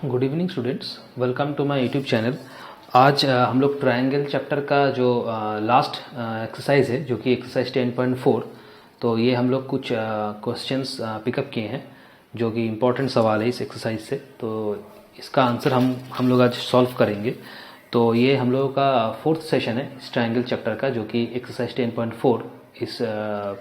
Good evening students, welcome to my YouTube channel. आज हम लोग ट्रायंगल चैप्टर का जो लास्ट एक्सरसाइज है, जो कि एक्सरसाइज 10.4, तो ये हम लोग कुछ क्वेश्चंस पिकअप किए हैं जो कि इम्पोर्टेंट सवाल है इस एक्सरसाइज से। तो इसका आंसर हम लोग आज सॉल्व करेंगे। तो ये हम लोगों का फोर्थ सेशन है इस ट्रायंगल चैप्टर का, जो कि एक्सरसाइज 10.4 इस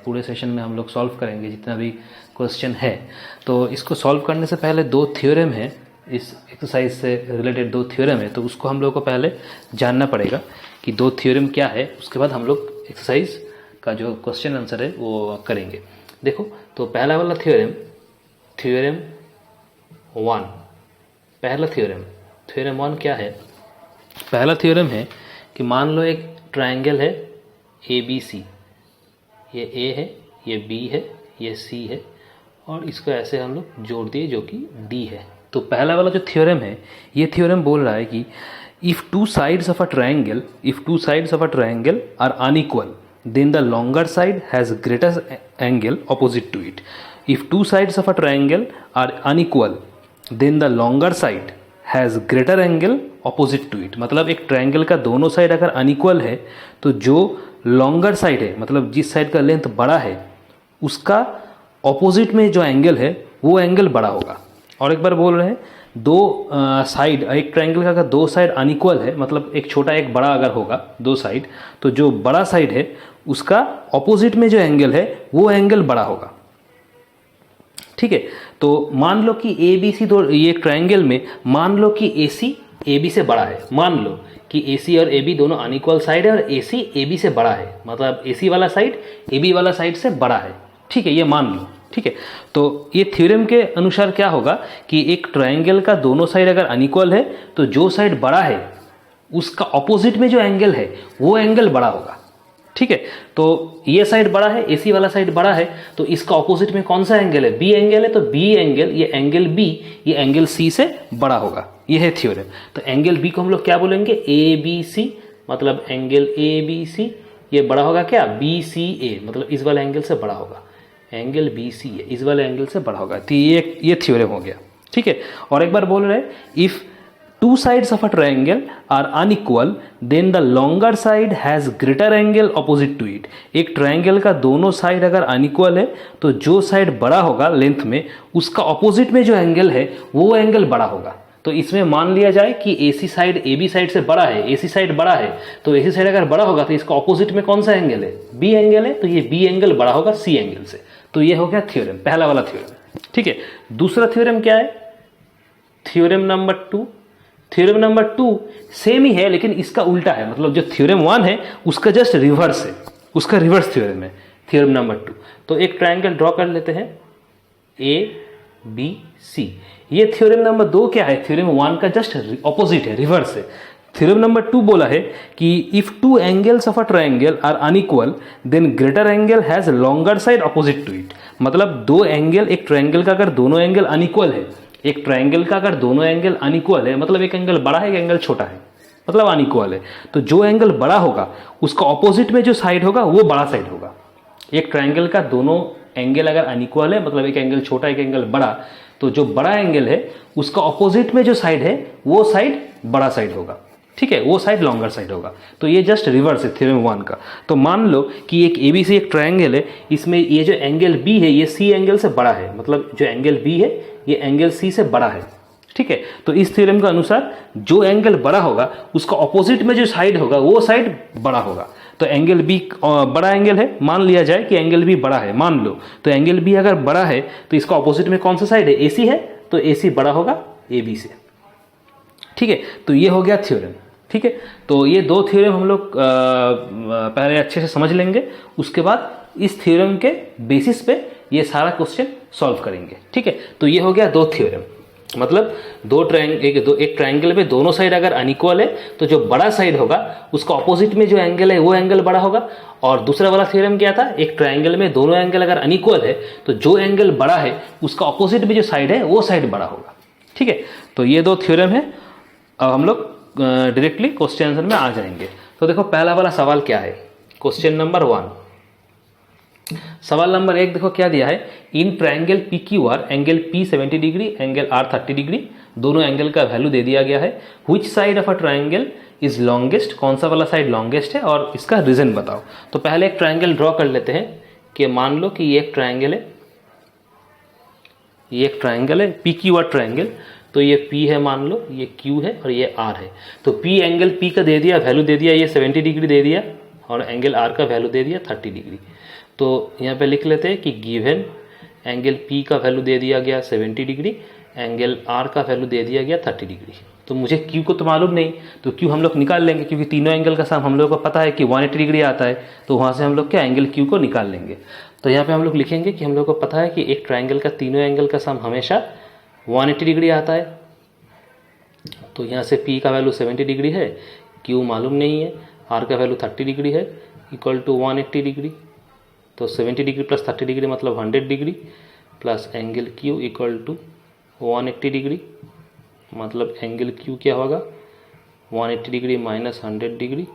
पूरे सेशन में हम लोग सॉल्व करेंगे जितना भी क्वेश्चन है। तो इसको सॉल्व करने से पहले दो थ्योरम है, इस एक्सरसाइज से रिलेटेड दो थ्योरम है, तो उसको हम लोग को पहले जानना पड़ेगा कि दो थ्योरम क्या है। उसके बाद हम लोग एक्सरसाइज का जो क्वेश्चन आंसर है वो करेंगे। देखो, तो पहला वाला थ्योरम, थ्योरम 1, पहला थ्योरम 1 क्या है? पहला थ्योरम है कि मान लो एक ट्रायंगल है ABC, ये A है, ये B है, ये C है, और इसको ऐसे हम लोग जोड़ दिए जो कि D है। तो पहला वाला जो थ्योरम है, ये थ्योरम बोल रहा है कि if two sides of a triangle are unequal then the longer side has greater angle opposite to it. If two sides of a triangle are unequal then the longer side has greater angle opposite to it. मतलब एक triangle का दोनों side अगर unequal है तो जो longer side है, मतलब जिस साइड का लेंथ बड़ा है, उसका ऑपोजिट में जो एंगल है वो एंगल बड़ा होगा। और एक बार बोल रहे हैं, दो साइड, एक ट्रायंगल का अगर दो साइड अनइक्वल है, मतलब एक छोटा एक बड़ा अगर होगा दो साइड, तो जो बड़ा साइड है उसका ऑपोजिट में जो एंगल है वो एंगल बड़ा होगा। ठीक है, तो मान लो कि ABC, दो ये ट्रायंगल में मान लो कि AC AB से बड़ा है। मान लो कि AC और AB दोनों अनइक्वल साइड है और AC AB से बड़ा है, मतलब AC वाला साइड AB वाला साइड से बड़ा है। ठीक है, ये मान लो। ठीक है, तो ये थ्योरम के अनुसार क्या होगा कि एक ट्रायंगल का दोनों साइड अगर अनइक्वल है तो जो साइड बड़ा है उसका ऑपोजिट में जो एंगल है वो एंगल बड़ा होगा। ठीक है, तो ये साइड बड़ा है, AC वाला साइड बड़ा है, तो इसका ऑपोजिट में कौन सा एंगल है? B एंगल है, तो B एंगल, ये एंगल B, ये एंगल C से बड़ा होगा। ये है थ्योरम। तो एंगल B को हम लोग क्या बोलेंगे? ABC, मतलब एंगल ABC ये बड़ा होगा क्या? BCA, मतलब इस वाले एंगल से बड़ा होगा। एंगल BCA इस वाले एंगल से बड़ा होगा। तो ये थ्योरम हो गया। ठीक है, और एक बार बोल रहे हैं, if two sides of a triangle are unequal then the longer side has greater angle opposite to it. एक ट्रायंगल का दोनों साइड अगर अनइक्वल है तो जो साइड बड़ा होगा लेंथ में, उसका ऑपोजिट में जो एंगल है वो एंगल बड़ा होगा। तो इसमें मान लिया जाए कि AC साइड AB साइड से बड़ा है, AC साइड बड़ा है, तो AC साइड अगर बड़ा होगा तो इसका ऑपोजिट में कौन सा एंगल है? B एंगल है, तो ये B एंगल बड़ा होगा C एंगल से। तो ये हो गया थ्योरम, पहला वाला थ्योरम। ठीक है, दूसरा थ्योरम क्या है? Theorem number 2। Theorem number 2 same ही है लेकिन इसका उल्टा है, मतलब जो थ्योरम 1 है उसका जस्ट रिवर्स है, उसका रिवर्स थ्योरम है थ्योरम नंबर 2। तो एक ट्रायंगल ड्रॉ कर लेते हैं ABC। ये थ्योरम नंबर 2 क्या है? थ्योरम 1 का जस्ट ऑपोजिट है, रिवर्स है। थ्योरम नंबर 2 बोला है कि if two angles of a triangle are unequal then greater angle has longer side opposite to it. मतलब दो एंगल, एक ट्रायंगल का अगर दोनों एंगल अनइक्वल है, एक ट्रायंगल का अगर दोनों एंगल अनइक्वल है, मतलब एक एंगल बड़ा है एक एंगल छोटा है, मतलब अनइक्वल है, तो जो एंगल बड़ा होगा उसका ऑपोजिट में जो साइड होगा वो बड़ा साइड होगा। एक ट्रायंगल का दोनों एंगल अगर अनइक्वल है, मतलब एक एंगल छोटा एक एंगल बड़ा, तो जो बड़ा एंगल है उसका ऑपोजिट में जो साइड है वो साइड बड़ा साइड होगा। ठीक है, वो साइड लॉन्गर साइड होगा। तो ये जस्ट रिवर्स है थ्योरम 1 का। तो मान लो कि एक ABC एक ट्रायंगल है, इसमें ये जो एंगल B है ये C एंगल से बड़ा है, मतलब जो एंगल B है ये एंगल C से बड़ा है। ठीक है, तो इस थ्योरम के अनुसार जो एंगल बड़ा होगा उसका ऑपोजिट में जो साइड होगा वो साइड बड़ा होगा। तो एंगल B बड़ा एंगल है, मान लिया जाए कि एंगल B बड़ा है, मान लो। तो एंगल B अगर बड़ा है तो इसका ऑपोजिट में कौन सा साइड है? AC है, तो AC बड़ा होगा AB से। ठीक है, तो ये हो गया थ्योरम। ठीक है, तो ये दो थ्योरम हम लोग पहले अच्छे से समझ लेंगे, उसके बाद इस थ्योरम के बेसिस पे ये सारा क्वेश्चन सॉल्व करेंगे। ठीक है, तो ये हो गया दो थ्योरम, मतलब एक ट्रायंगल में दोनों साइड अगर अनइक्वल है तो जो बड़ा साइड होगा उसका ऑपोजिट में जो एंगल है वो एंगल बड़ा होगा। और दूसरा वाला थ्योरम क्या था? एक ट्रायंगल में दोनों एंगल अगर अनइक्वल है तो जो एंगल बड़ा है उसका ऑपोजिट में जो साइड है वो साइड बड़ा होगा। ठीक है, तो ये दो थ्योरम है। अब हम लोग डायरेक्टली क्वेश्चन आंसर में आ जाएंगे। तो देखो, पहला वाला सवाल क्या है? क्वेश्चन नंबर 1, सवाल नंबर 1 देखो क्या दिया है। In triangle PQR angle P 70 degree, angle R 30 degree, दोनों एंगल का वैल्यू दे दिया गया है। Which side of a triangle is longest, कौन सा वाला साइड लॉन्गेस्ट है और इसका रीजन बताओ। तो पहले एक ट्राइंगल ड्रॉ कर लेते हैं कि मान लो कि ये एक ट्राइंगल है, ये एक ट्राइंगल है पी क्यू आर ट्राइंगल। तो ये P है मान लो, ये Q है और ये R है। तो P एंगल P का दे दिया, वैल्यू दे दिया, ये 70 डिग्री दे दिया और एंगल R का वैल्यू दे दिया 30 डिग्री। तो यहाँ पे लिख लेते हैं कि गिवन एंगल P का वैल्यू दे दिया गया 70 डिग्री, एंगल R का वैल्यू दे दिया गया 30 डिग्री। तो मुझे Q को तो मालूम नहीं, तो Q हम लोग निकाल लेंगे क्योंकि तीनों एंगल का सम हम लोग को पता है कि 180 डिग्री आता है। तो वहाँ से हम लोग क्या एंगल Q को निकाल लेंगे। तो यहाँ पे हम लोग लिखेंगे कि हम लोग को पता है कि एक ट्राइंगल का तीनों एंगल का सम हमेशा 180 डिग्री आता है। तो यहाँ से P का वैल्यू 70 डिग्री है, Q मालूम नहीं है, R का वैल्यू 30 डिग्री है, इक्वल टू 180 डिग्री। तो 70 डिग्री प्लस 30 डिग्री मतलब 100 degree, plus angle Q equal to 180 degree, मतलब एंगल Q क्या होगा 180 डिग्री माइनस 100 डिग्री,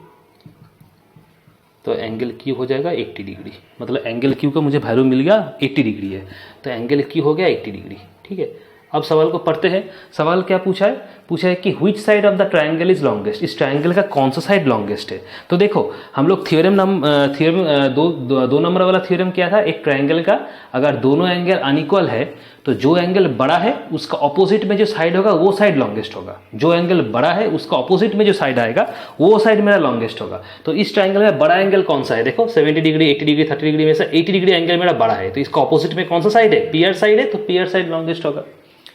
तो एंगल Q हो जाएगा 80 डिग्री। मतलब एंगल Q का मुझे वैल्यू मिल गया 80 डिग्री है, तो एंगल Q हो गया 80 डिग्री। ठीक है, अब सवाल को पढ़ते हैं। सवाल क्या पूछा है? पूछा है कि which side of the triangle is longest, इस ट्रायंगल का कौन सा साइड लॉन्गेस्ट है। तो देखो हम लोग थ्योरम दो नंबर वाला थ्योरम क्या था, एक ट्रायंगल का अगर दोनों एंगल अनइक्वल है तो जो एंगल बड़ा है उसका ऑपोजिट में जो साइड होगा वो साइड लॉन्गेस्ट होगा। जो एंगल बड़ा है उसका ऑपोजिट में जो साइड आएगा वो साइड मेरा लॉन्गेस्ट होगा। तो इस ट्रायंगल में बड़ा एंगल कौन सा है? देखो 70 डिग्री 80 डिग्री 30 डिग्री में से 80 डिग्री एंगल मेरा बड़ा है, तो इसका ऑपोजिट में कौन सा साइड है? पीआर साइड है, तो पीआर साइड लॉन्गेस्ट होगा।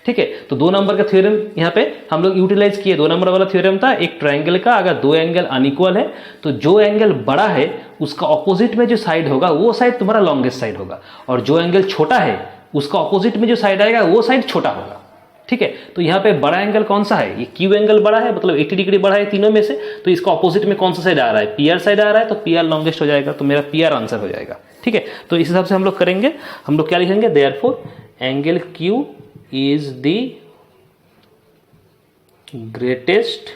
ठीक है, तो 2 नंबर का थ्योरम यहाँ पे हम लोग यूटिलाइज किए। 2 नंबर वाला थ्योरम था एक ट्रायंगल का अगर दो एंगल अनइक्वल है तो जो एंगल बड़ा है उसका ऑपोजिट में जो साइड होगा वो साइड तुम्हारा लॉन्गेस्ट साइड होगा, और जो एंगल छोटा है उसका ऑपोजिट में जो साइड आएगा वो साइड छोटा होगा। ठीक है, तो यहाँ पे बड़ा एंगल कौन सा है? ये क्यू एंगल बड़ा है, मतलब 80 डिग्री बड़ा है तीनों में से, तो इसका ऑपोजिट में कौन सा साइड आ रहा है? पीआर साइड आ रहा है, तो पीआर लॉन्गेस्ट हो जाएगा, तो मेरा पीआर आंसर हो जाएगा। ठीक है, तो इस हिसाब से हम लोग करेंगे। हम लोग क्या लिखेंगे? Therefore angle Q is the greatest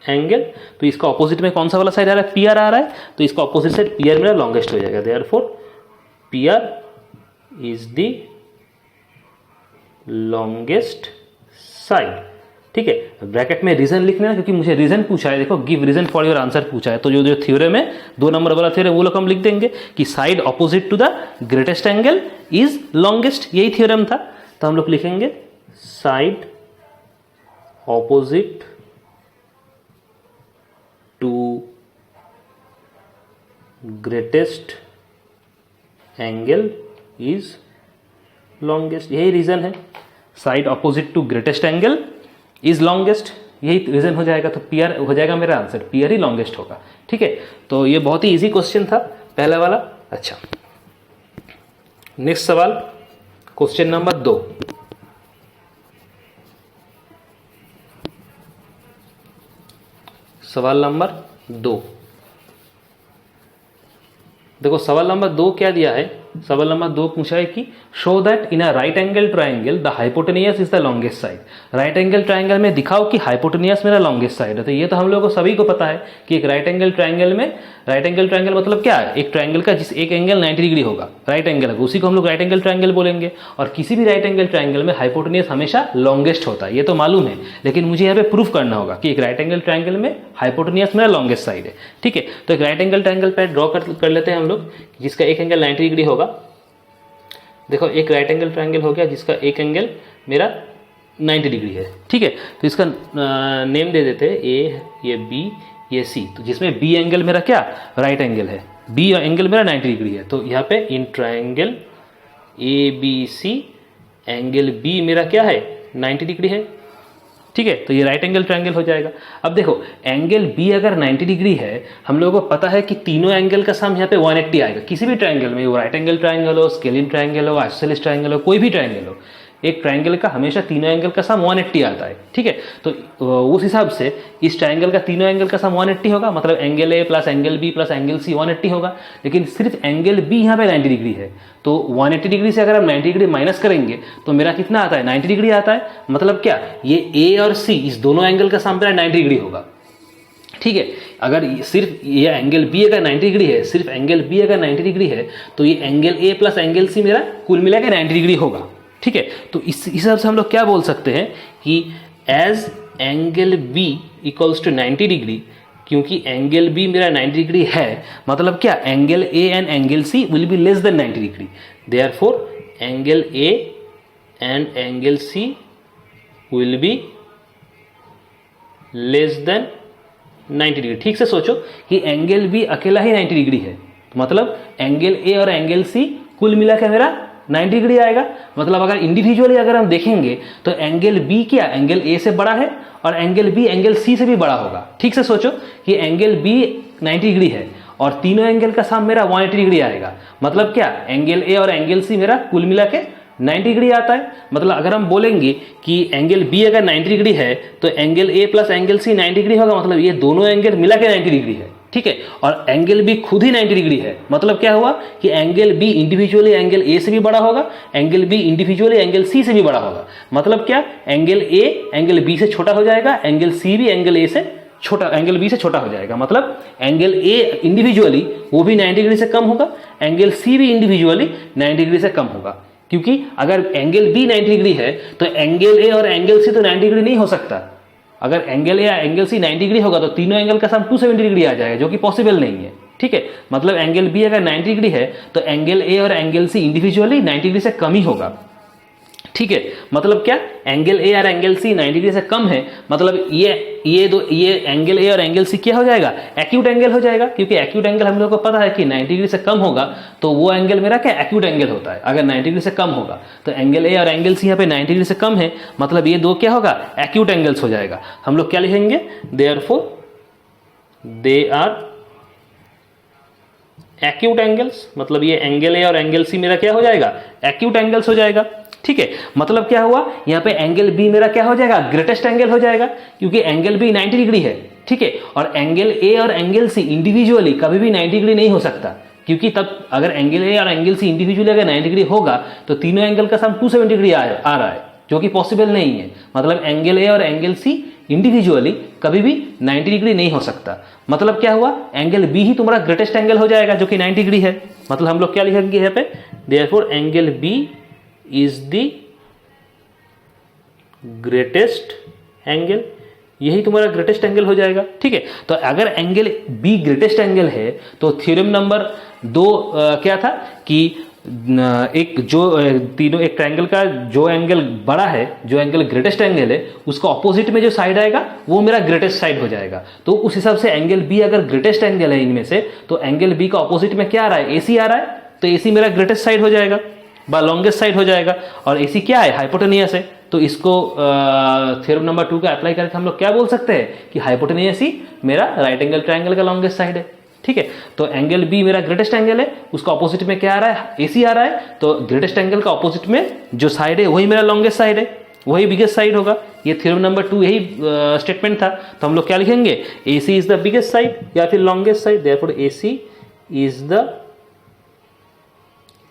angle, तो इसका ऑपोजिट में कौन सा वाला साइड आ रहा है? पीआर आ रहा है, तो इसका ऑपोजिट साइड पीआर मेरा लॉन्गेस्ट हो जाएगा। Therefore PR is the longest side. ठीक है, ब्रैकेट में रीजन लिखना है क्योंकि मुझे रीजन पूछा है। देखो give reason for your answer पूछा है, तो जो थ्योरम है 2 नंबर वाला थ्योरम वो लोग हम लिख देंगे कि side opposite to the greatest angle is longest, यही थ्योरम था। तो हम लोग लिखेंगे side opposite to greatest angle is longest, यही रीजन है। Side opposite to greatest angle is longest, यही रीजन हो जाएगा। तो पीआर हो जाएगा मेरा आंसर, पीआर ही लॉन्गेस्ट होगा। ठीक है, तो ये बहुत ही इजी क्वेश्चन था पहला वाला। अच्छा, नेक्स्ट सवाल, क्वेश्चन नंबर 2। सवाल नंबर 2, देखो सवाल नंबर 2 क्या दिया है? सवाल नंबर 2 पूछा है कि show that in a right angle triangle the hypotenuse is the longest side. Right angle triangle में दिखाओ कि हाइपोटेनियस मेरा लॉन्गेस्ट साइड है। तो ये तो हम लोगों को सभी को पता है कि एक राइट एंगल ट्राइंगल में, राइट एंगल ट्राइंगल मतलब क्या है? एक ट्राइंगल का जिस एक एंगल 90 डिग्री होगा, राइट एंगल है, उसी को हम लोग राइट एंगल ट्राइंगल बोलेंगे। और किसी भी राइट एंगल ट्राइंगल में हाइपोटेनियस हमेशा लॉन्गेस्ट होता है, ये तो मालूम है, लेकिन मुझे यहाँ पे प्रूफ करना होगा कि एक राइट एंगल ट्राइंगल में हाइपोटेनियस मेरा लॉन्गेस्ट साइड है। ठीक है, तो एक राइट एंगल ट्राइंगल पे ड्रॉ कर लेते हैं हम लोग, जिसका एक एंगल 90 डिग्री होगा। देखो एक राइट एंगल ट्राइंगल हो गया जिसका एक एंगल मेरा 90 डिग्री है। ठीक है, तो इसका नेम दे देते हैं ए, ये बी, ये सी। तो जिसमें बी एंगल मेरा क्या? राइट एंगल है, बी एंगल मेरा 90 डिग्री है। तो यहाँ पे in triangle A B C angle B मेरा क्या है? 90 डिग्री है। ठीक है, तो ये राइट एंगल ट्रायंगल हो जाएगा। अब देखो एंगल बी अगर 90 डिग्री है, हम लोगों को पता है कि तीनों एंगल का सम यहाँ पे 180 आएगा। किसी भी ट्रायंगल में, वो राइट एंगल ट्रायंगल हो, स्केलिन ट्रायंगल हो, आइसोसेलेस ट्रायंगल हो, कोई भी ट्रायंगल हो, एक ट्रायंगल का हमेशा तीनों एंगल का सम 180 आता है। ठीक है, तो उस हिसाब से इस ट्रायंगल का तीनों एंगल का सम 180 होगा, मतलब angle A plus angle B plus angle C 180 होगा। लेकिन सिर्फ एंगल बी यहाँ पे 90 डिग्री है, तो 180 डिग्री से अगर हम 90 डिग्री माइनस करेंगे तो मेरा कितना आता है? 90 डिग्री आता है। मतलब क्या, ये ए और सी इस दोनों एंगल का सम मेरा 90 डिग्री होगा। ठीक है, अगर सिर्फ ये एंगल बी अगर 90 डिग्री है, सिर्फ एंगल बी अगर 90 डिग्री है, तो ये angle A plus angle C मेरा कुल मिलाकर 90 डिग्री होगा। ठीक है, तो इस हिसाब से हम लोग क्या बोल सकते हैं कि as angle B equals to 90 degree, क्योंकि एंगल बी मेरा 90 डिग्री है, मतलब क्या, angle A and angle C will be less than 90 degree, therefore angle A and angle C will be less than 90 degree. ठीक से सोचो कि एंगल बी अकेला ही 90 डिग्री है, मतलब एंगल ए और एंगल सी कुल मिला के मेरा 90 डिग्री आएगा। मतलब अगर इंडिविजुअली अगर हम देखेंगे तो एंगल बी क्या एंगल ए से बड़ा है और एंगल बी एंगल सी से भी बड़ा होगा। ठीक से सोचो कि एंगल बी 90 डिग्री है और तीनों एंगल का सम मेरा 180 डिग्री आएगा, मतलब क्या, एंगल ए और एंगल सी मेरा कुल मिला के 90 डिग्री आता है। मतलब अगर हम बोलेंगे कि एंगल बी अगर 90 डिग्री है तो angle A plus angle C 90 degree होगा, मतलब ये दोनों एंगल मिला के 90 डिग्री है। ठीक है, और एंगल बी खुद ही 90 डिग्री है, मतलब क्या हुआ कि angle B individually angle A से भी बड़ा होगा, angle B individually angle C से भी बड़ा होगा, मतलब क्या, एंगल ए एंगल बी से छोटा हो जाएगा, एंगल सी भी एंगल ए से छोटा, एंगल बी से छोटा हो जाएगा। मतलब एंगल ए इंडिविजुअली वो भी 90 डिग्री से कम होगा, एंगल सी भी इंडिविजुअली 90 डिग्री से कम होगा, क्योंकि अगर एंगल बी 90 डिग्री है तो एंगल ए और एंगल सी तो 90 डिग्री नहीं हो सकता। अगर एंगल ए या एंगल सी 90 डिग्री होगा तो तीनों एंगल का सम 270 डिग्री आ जाएगा, जो कि पॉसिबल नहीं है। ठीक है, मतलब एंगल बी अगर 90 डिग्री है तो एंगल ए और एंगल सी इंडिविजुअली 90 डिग्री से कम ही होगा। ठीक है, मतलब क्या, एंगल ए और एंगल सी 90 डिग्री से कम है, मतलब ये एंगल ए और एंगल सी क्या हो जाएगा, एक्यूट एंगल हो जाएगा, क्योंकि एक्यूट एंगल हम लोग को पता है कि 90 डिग्री से कम होगा तो वो एंगल मेरा क्या एक्यूट एंगल होता है। अगर 90 डिग्री से कम होगा तो एंगल ए और एंगल सी यहाँ पे 90 डिग्री से कम है, मतलब ये दो क्या होगा, एक्यूट एंगल्स हो जाएगा। हम लोग क्या लिखेंगे, therefore they are acute angles, मतलब ये एंगल ए और एंगल सी मेरा क्या हो जाएगा, एक्यूट एंगल्स हो जाएगा। ठीक है, मतलब क्या हुआ, यहाँ पे एंगल बी मेरा क्या हो जाएगा, ग्रेटेस्ट एंगल हो जाएगा, क्योंकि एंगल बी 90 डिग्री है। ठीक है, और एंगल ए और एंगल सी इंडिविजुअली कभी भी 90 डिग्री नहीं हो सकता, क्योंकि तब अगर एंगल ए और एंगल सी इंडिविजुअली अगर 90 डिग्री होगा तो तीनों एंगल का सम 270 डिग्री आ रहा है, जो कि पॉसिबल नहीं है। मतलब एंगल ए और एंगल सी इंडिविजुअली कभी भी 90 डिग्री नहीं हो सकता। मतलब क्या हुआ, एंगल बी ही तुम्हारा ग्रेटेस्ट एंगल हो जाएगा, जो कि 90 डिग्री है। मतलब हम लोग क्या लिखेंगे यहाँ पे, therefore angle B is the greatest angle, यही तुम्हारा ग्रेटेस्ट एंगल हो जाएगा। ठीक है, तो अगर एंगल बी ग्रेटेस्ट एंगल है तो थ्योरम नंबर 2 क्या था कि एक जो तीनों एक ट्रायंगल का जो एंगल बड़ा है, जो एंगल ग्रेटेस्ट एंगल है, उसका ऑपोजिट में जो साइड आएगा वो मेरा ग्रेटेस्ट साइड हो जाएगा। तो उस हिसाब से एंगल बी अगर ग्रेटेस्ट एंगल है इनमें से, तो एंगल बी का ऑपोजिट में क्या आ रहा है, एसी आ रहा है, तो एसी मेरा ग्रेटेस्ट साइड हो जाएगा बा लॉन्गेस्ट साइड हो जाएगा। और एसी क्या है, हाइपोटेनियस है, तो इसको थ्योरम नंबर 2 का अप्लाई करके हम लोग क्या बोल सकते हैं कि हाइपोटेनियस ही मेरा राइट एंगल ट्रायंगल का लॉन्गेस्ट साइड है। ठीक है, तो एंगल बी मेरा ग्रेटेस्ट एंगल है, उसका ऑपोजिट में क्या आ रहा है, एसी आ रहा है, तो ग्रेटेस्ट एंगल का ऑपोजिट में जो साइड है वही मेरा लॉन्गेस्ट साइड है, वही बिगेस्ट साइड होगा। ये थ्योरम नंबर 2 यही स्टेटमेंट था। तो हम लोग क्या लिखेंगे, AC is the biggest side या फिर longest side, therefore AC is the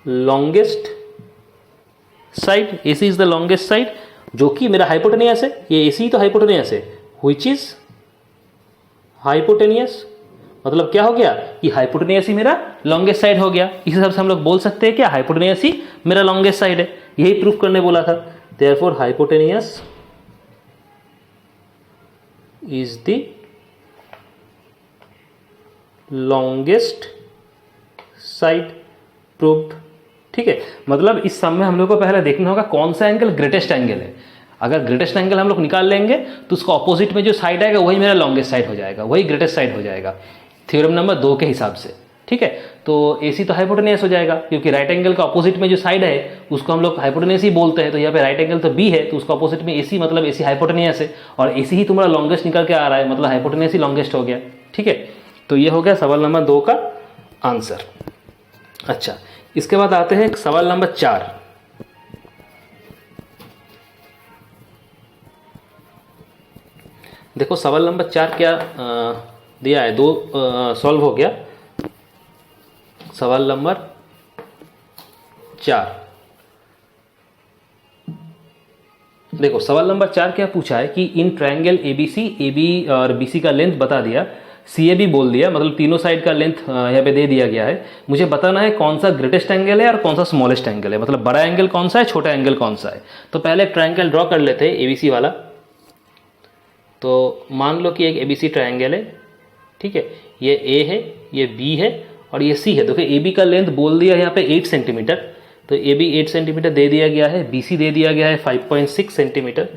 longest side, AC is the longest side, जो कि मेरा हाइपोटेनियस है। ये AC तो हाइपोटेनियस है, व्हिच इज हाइपोटेनियस, मतलब क्या हो गया कि हाइपोटेनियस ही मेरा लॉन्गेस्ट साइड हो गया। इस हिसाब से हम लोग बोल सकते हैं क्या, हाइपोटेनियस ही मेरा लॉन्गेस्ट साइड है, यही प्रूफ करने बोला था। Therefore hypotenuse is the longest side, proved. ठीक है, मतलब इस सम में हम लोग को पहले देखना होगा कौन सा एंगल ग्रेटेस्ट एंगल है। अगर ग्रेटेस्ट एंगल हम लोग निकाल लेंगे तो उसका ऑपोजिट में जो साइड आएगा वही मेरा लॉन्गेस्ट साइड हो जाएगा, वही ग्रेटेस्ट साइड हो जाएगा थ्योरम नंबर 2 के हिसाब से। ठीक है, तो AC तो हाइपोटेनियस हो जाएगा, क्योंकि राइट एंगल का ऑपोजिट में जो साइड है उसको हम लोग हाइपोटेनियस ही बोलते हैं। तो यहाँ पे राइट एंगल तो B है, तो उसका ऑपोजिट में AC, मतलब AC हाइपोटेनियस है, और AC ही तुम्हारा लॉन्गेस्ट निकल के आ रहा है, मतलब हाइपोटेनियस ही लॉन्गेस्ट हो गया। ठीक है, तो ये हो गया सवाल नंबर 2 का आंसर। अच्छा, इसके बाद आते हैं सवाल नंबर 4। देखो सवाल नंबर 4 क्या दिया है, 2 सॉल्व हो गया। सवाल नंबर 4, देखो सवाल नंबर 4 क्या पूछा है कि इन ट्रायंगल ABC, AB और BC का लेंथ बता दिया CAB बोल दिया, मतलब तीनों साइड का लेंथ यहाँ पे दे दिया गया है। मुझे बताना है कौन सा ग्रेटेस्ट एंगल है और कौन सा स्मॉलेस्ट एंगल है, मतलब बड़ा एंगल कौन सा है, छोटा एंगल कौन सा है। तो पहले एक ट्रायंगल ड्रॉ कर लेते हैं ABC वाला। तो मान लो कि एक ABC ट्रायंगल है, ठीक है, ये A है, ये B है और ये C है। देखो AB का लेंथ बोल दिया यहाँ पे 8 सेंटीमीटर, तो AB 8 सेंटीमीटर दे दिया गया है, BC दे दिया गया है 5.6 सेंटीमीटर,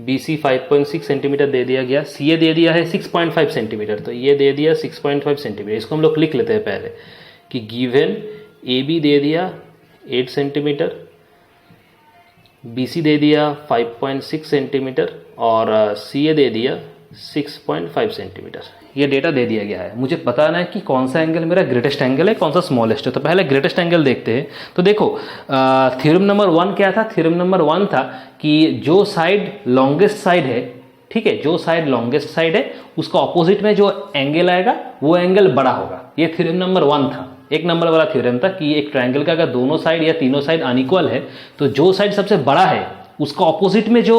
BC 5.6 सेंटीमीटर दे दिया गया, CA दे दिया है 6.5 सेंटीमीटर, तो ये दे दिया 6.5 सेंटीमीटर। इसको हम लोग लिख लेते हैं पहले कि गिवन AB दे दिया 8 सेंटीमीटर, BC दे दिया 5.6 सेंटीमीटर और CA दे दिया 6.5 सेंटीमीटर। ये डेटा दे दिया गया है। मुझे बताना है कि कौन सा एंगल मेरा ग्रेटेस्ट एंगल है, कौन सा स्मॉलेस्ट है। तो पहले ग्रेटेस्ट एंगल देखते हैं। तो देखो थ्योरम नंबर 1 क्या था, थ्योरम नंबर 1 था कि जो साइड लॉन्गेस्ट साइड है, ठीक है, जो साइड लॉन्गेस्ट साइड है उसका ऑपोजिट में जो एंगल आएगा वो एंगल बड़ा होगा। ये थ्योरम नंबर 1 था, 1 नंबर वाला थ्योरम था कि एक ट्रायंगल का अगर दोनों साइड या तीनों साइड अनइक्वल है तो जो साइड सबसे बड़ा है उसका ऑपोजिट में जो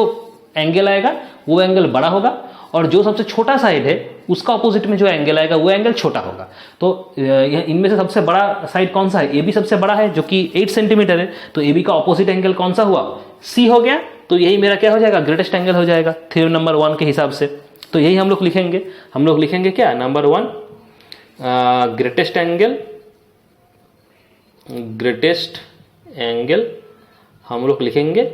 एंगल आएगा वो एंगल बड़ा होगा, और जो सबसे छोटा साइड है उसका ऑपोजिट में जो एंगल आएगा वो एंगल छोटा होगा। तो इनमें से सबसे बड़ा साइड कौन सा है, AB सबसे बड़ा है जो कि 8 सेंटीमीटर है, तो AB का ऑपोजिट एंगल कौन सा हुआ, C हो गया। तो यही मेरा क्या हो जाएगा, ग्रेटेस्ट एंगल हो जाएगा थ्योरम नंबर 1 के हिसाब से। तो यही हम लोग लिखेंगे, हम लोग लिखेंगे क्या, नंबर 1 ग्रेटेस्ट एंगल हम लोग लिखेंगे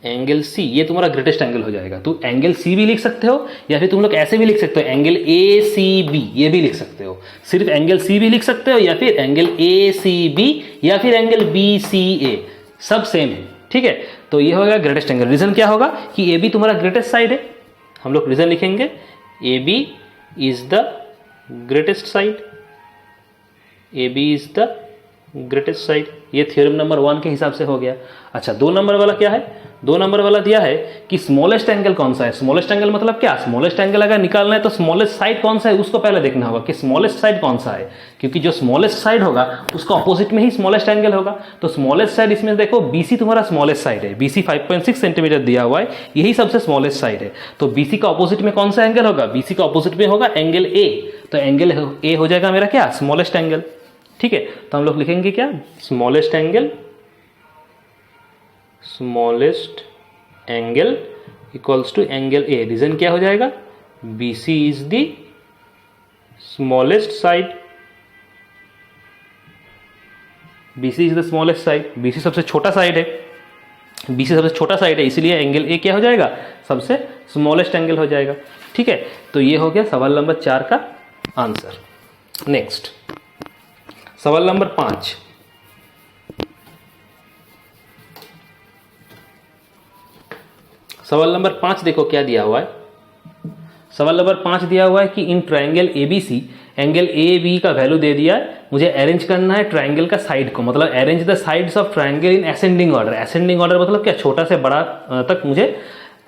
एंगल C। ये तुम्हारा ग्रेटेस्ट एंगल हो जाएगा। तो एंगल C भी लिख सकते हो या फिर तुम लोग ऐसे भी लिख सकते हो एंगल ACB, ये भी लिख सकते हो। सिर्फ एंगल C भी लिख सकते हो या फिर एंगल ACB या फिर एंगल BCA, सब सेम है, ठीक है। तो ये होगा ग्रेटेस्ट एंगल। रीजन क्या होगा कि AB तुम्हारा ग्रेटेस्ट साइड है। हम लोग रीजन लिखेंगे AB is the greatest side, AB is the greatest side. ये थ्योरम नंबर 1 के हिसाब से हो गया। अच्छा 2 नंबर वाला क्या है, 2 नंबर वाला दिया है कि स्मॉलेस्ट एंगल कौन सा है। स्मॉलेस्ट एंगल मतलब क्या, स्मॉलेस्ट एंगल अगर निकालना है तो स्मॉलेस्ट साइड कौन सा है उसको पहले देखना होगा कि स्मॉलेस्ट साइड कौन सा है, क्योंकि जो स्मॉलेस्ट साइड होगा उसका ऑपोजिट में ही स्मॉलेस्ट एंगल होगा। तो स्मॉलेस्ट साइड इसमें देखो BC तुम्हारा स्मॉलेस्ट साइड है, BC 5.6 सेंटीमीटर दिया हुआ है, यही सबसे स्मॉलेस्ट साइड है। तो BC का ऑपोजिट में कौन सा एंगल होगा, BC का ऑपोजिट में होगा एंगल A। तो एंगल A हो जाएगा मेरा क्या, स्मॉलेस्ट एंगल, ठीक है। तो हम लोग लिखेंगे क्या, smallest angle equals to angle A। Reason क्या हो जाएगा, BC is the smallest side, BC is the smallest side, BC सबसे छोटा साइड है, BC सबसे छोटा साइड है, इसलिए एंगल A क्या हो जाएगा, सबसे स्मॉलेस्ट एंगल हो जाएगा, ठीक है। तो ये हो गया सवाल नंबर 4 का आंसर। नेक्स्ट सवाल नंबर 5। सवाल नंबर 5 देखो क्या दिया हुआ है। सवाल नंबर 5 दिया हुआ है कि in triangle ABC angle AB का वैल्यू दे दिया है, मुझे अरेंज करना है ट्रायंगल का साइड को, मतलब arrange the sides of triangle in ascending order. Ascending order मतलब क्या, छोटा से बड़ा तक मुझे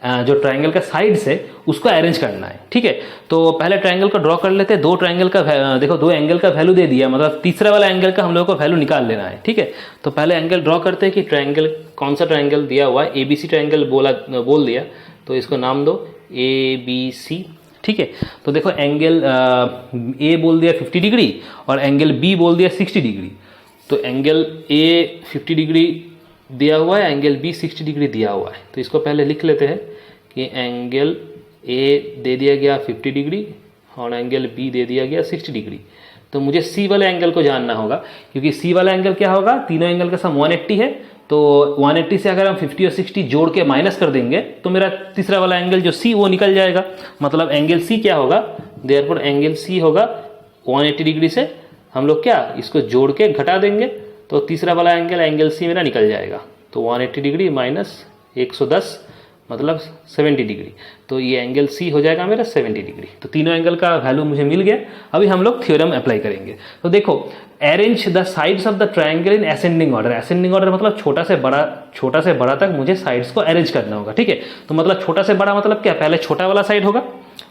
जो ट्रायंगल का साइड्स है उसको अरेंज करना है, ठीक है। तो पहले ट्रायंगल को ड्रॉ कर लेते हैं। 2 ट्रायंगल का देखो 2 एंगल का वैल्यू दे दिया, मतलब तीसरा वाला एंगल का हम लोग को वैल्यू निकाल लेना है, ठीक है। तो पहले एंगल ड्रॉ करते हैं कि ट्रायंगल कौन सा ट्रायंगल दिया हुआ है, ABC ट्रायंगल बोल दिया, तो इसको नाम दो ABC, ठीक है। तो देखो एंगल A बोल दिया 50 डिग्री और एंगल B बोल दिया 60 डिग्री। तो एंगल A 50 डिग्री दिया हुआ है, एंगल B 60 डिग्री दिया हुआ है। तो इसको पहले लिख लेते हैं कि एंगल A दे दिया गया 50 डिग्री और एंगल B दे दिया गया 60 डिग्री। तो मुझे C वाले एंगल को जानना होगा, क्योंकि C वाला एंगल क्या होगा, तीनों एंगल का सम 180 है। तो 180 से अगर हम 50 और 60 जोड़ के माइनस कर देंगे तो मेरा तीसरा वाला एंगल जो C वो निकल जाएगा। मतलब एंगल C क्या होगा, देयरफॉर एंगल C होगा 180 डिग्री से हम लोग क्या इसको जोड़ के घटा देंगे, तो तीसरा वाला एंगल C मेरा निकल जाएगा। तो 180 डिग्री माइनस 110 मतलब 70 डिग्री। तो ये एंगल C हो जाएगा मेरा 70 डिग्री। तो तीनों एंगल का वैल्यू मुझे मिल गया। अभी हम लोग थ्योरम अप्लाई करेंगे। तो देखो arrange the sides of the triangle in ascending order. Ascending order मतलब छोटा से बड़ा तक मुझे साइड्स को अरेंज करना होगा, ठीक है। तो मतलब छोटा से बड़ा मतलब क्या, पहले छोटा वाला साइड होगा,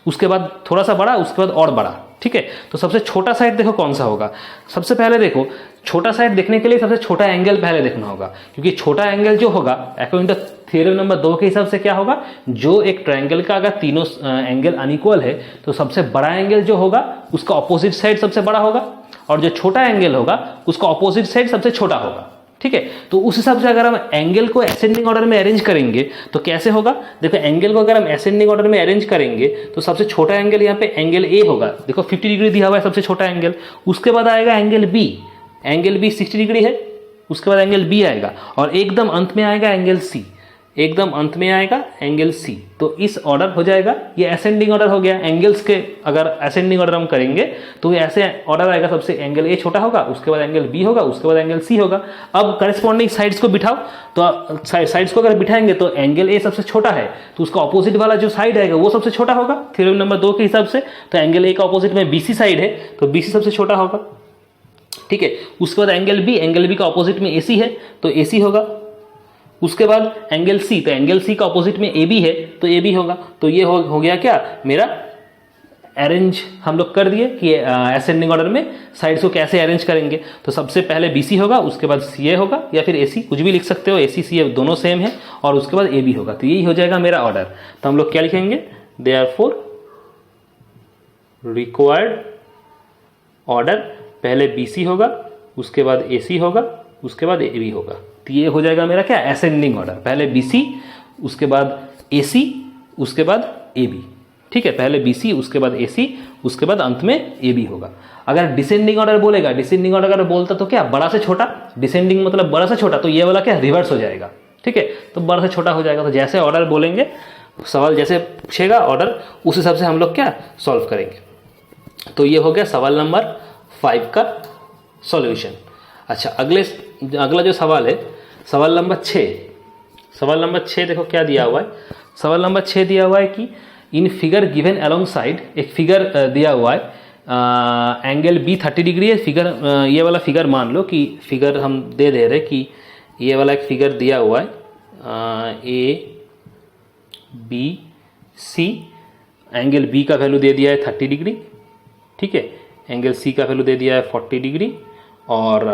उसके बाद थोड़ा सा बड़ा, उसके बाद और बड़ा, ठीक है। तो सबसे छोटा साइड देखो कौन सा होगा। सबसे पहले देखो छोटा साइड देखने के लिए सबसे छोटा एंगल पहले देखना होगा, क्योंकि छोटा एंगल जो होगा अकॉर्डिंग टू थ्योरम नंबर 2 के हिसाब से क्या होगा, जो एक ट्रायंगल का अगर तीनों एंगल अनइक्वल है तो सबसे बड़ा एंगल जो होगा उसका ऑपोजिट साइड सबसे बड़ा होगा, और जो छोटा एंगल होगा उसका ऑपोजिट साइड सबसे छोटा होगा। ठीक है, तो उस हिसाब से अगर हम एंगल को असेंडिंग ऑर्डर में अरेंज करेंगे तो कैसे होगा, देखो एंगल को अगर हम असेंडिंग ऑर्डर में अरेंज करेंगे तो सबसे छोटा एंगल यहाँ पे एंगल ए होगा, देखो 50 डिग्री दिया हुआ है सबसे छोटा एंगल। उसके बाद आएगा एंगल बी 60 डिग्री है, उसके बाद एंगल बी आएगा, और एकदम अंत में आएगा एंगल सी, एकदम अंत में आएगा एंगल सी। तो इस ऑर्डर हो जाएगा, ये असेंडिंग ऑर्डर हो गया। एंगल्स के अगर असेंडिंग ऑर्डर हम करेंगे तो ऐसे ऑर्डर आएगा, सबसे एंगल ए छोटा होगा, उसके बाद एंगल बी होगा, उसके बाद एंगल सी होगा। अब करस्पॉन्डिंग साइड्स को बिठाओ, तो साइड्स को अगर बिठाएंगे तो एंगल ए सबसे छोटा है तो उसका ऑपोजिट वाला जो साइड आएगा वो सबसे छोटा होगा थ्योरम नंबर 2 के हिसाब से। तो एंगल ए का ऑपोजिट में बीसी साइड है तो बीसी सबसे छोटा होगा। ठीक है, उसके बाद एंगल बी का ऑपोजिट में एसी है तो एसी होगा। उसके बाद एंगल सी, तो एंगल सी का ऑपोजिट में ए बी है तो ए बी होगा। तो ये हो गया क्या मेरा अरेंज हम लोग कर दिए कि असेंडिंग ऑर्डर में साइड्स को कैसे अरेंज करेंगे। तो सबसे पहले बीसी होगा, उसके बाद सीए होगा, या फिर एसी कुछ भी लिख सकते हो, एसी सीए दोनों सेम है, और उसके बाद ए बी होगा। तो यही हो जाएगा मेरा ऑर्डर। तो हम लोग क्या लिखेंगे, देयरफॉर रिक्वायर्ड ऑर्डर, पहले बीसी होगा, उसके बाद एसी होगा, उसके बाद ए बी होगा। तो ये हो जाएगा मेरा क्या असेंडिंग ऑर्डर, पहले बीसी, उसके बाद एसी, उसके बाद ए बी। ठीक है, पहले बीसी, उसके बाद एसी, उसके बाद अंत में ए बी होगा। अगर डिसेंडिंग ऑर्डर बोलेगा, डिसेंडिंग ऑर्डर अगर बोलता तो क्या बड़ा से छोटा, डिसेंडिंग मतलब बड़ा से छोटा, तो ये वाला क्या रिवर्स हो जाएगा। ठीक है, तो बड़ा से छोटा हो जाएगा। तो जैसे ऑर्डर बोलेंगे, सवाल जैसे पूछेगा ऑर्डर, उस हिसाब से हम लोग क्या सॉल्व करेंगे। तो ये हो गया सवाल नंबर 5 का सॉल्यूशन। अच्छा, अगला जो सवाल है सवाल नंबर 6। सवाल नंबर 6 देखो क्या दिया हुआ है। सवाल नंबर 6 दिया हुआ है कि in figure given along side, एक फिगर दिया हुआ है, एंगल बी 30 डिग्री है। फिगर ये वाला फिगर मान लो कि फिगर हम दे रहे कि ये वाला एक फिगर दिया हुआ है, A B C, angle B का वैल्यू दे दिया है 30 डिग्री। ठीक है, एंगल सी का वैल्यू दे दिया है 40 डिग्री, और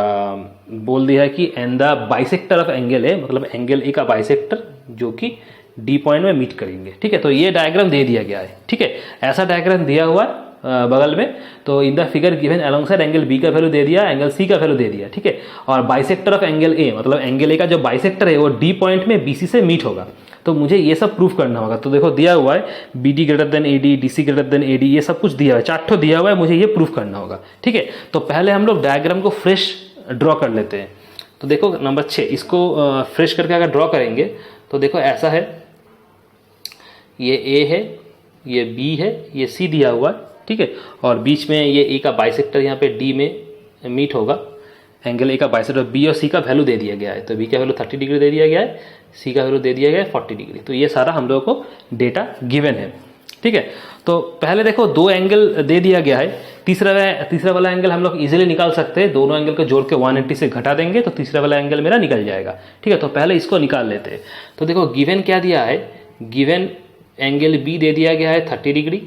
बोल दिया है कि and the bisector of angle है, मतलब एंगल ए का बाइसेक्टर जो कि डी पॉइंट में मीट करेंगे। ठीक है, तो ये डायग्राम दे दिया गया है। ठीक है, ऐसा डायग्राम दिया हुआ है बगल में। तो in the figure given along side angle B का वैल्यू दे दिया, एंगल सी का वैल्यू दे दिया। ठीक है, और बाइसेक्टर ऑफ एंगल ए, मतलब एंगल ए का जो बाइसेक्टर है वो डी पॉइंट में बीसी से मीट होगा। तो मुझे ये सब प्रूफ करना होगा। तो देखो दिया हुआ है B D greater than A D, D C greater than A D, ये सब कुछ दिया हुआ है, 4 ठो दिया हुआ है, मुझे ये प्रूफ करना होगा। ठीक है, तो पहले हम लोग डायग्राम को फ्रेश ड्रॉ कर लेते हैं। तो देखो नंबर 6, इसको फ्रेश करके अगर ड्रॉ करेंगे तो देखो ऐसा है, ये ए है, ये बी है, ये सी दिया हुआ है। ठीक है, और बीच में ये ए का बाइसेक्टर यहाँ पे डी में मीट होगा। एंगल ए का बाइसेक्टर बी और सी का वैल्यू दे दिया गया है। तो बी का वैल्यू 30 डिग्री दे दिया गया है, सी का वैल्यू दे दिया गया है 40 डिग्री। तो ये सारा हम लोगों को डेटा गिवन है। ठीक है, तो पहले देखो 2 एंगल दे दिया गया है, तीसरा वाला एंगल हम लोग इजीली निकाल सकते हैं। दोनों एंगल को जोड़ के 180 से घटा देंगे तो तीसरा वाला एंगल मेरा निकल जाएगा। ठीक है, तो पहले इसको निकाल लेते हैं। तो देखो गिवन क्या दिया है, गिवन एंगल बी दे दिया गया है 30 डिग्री,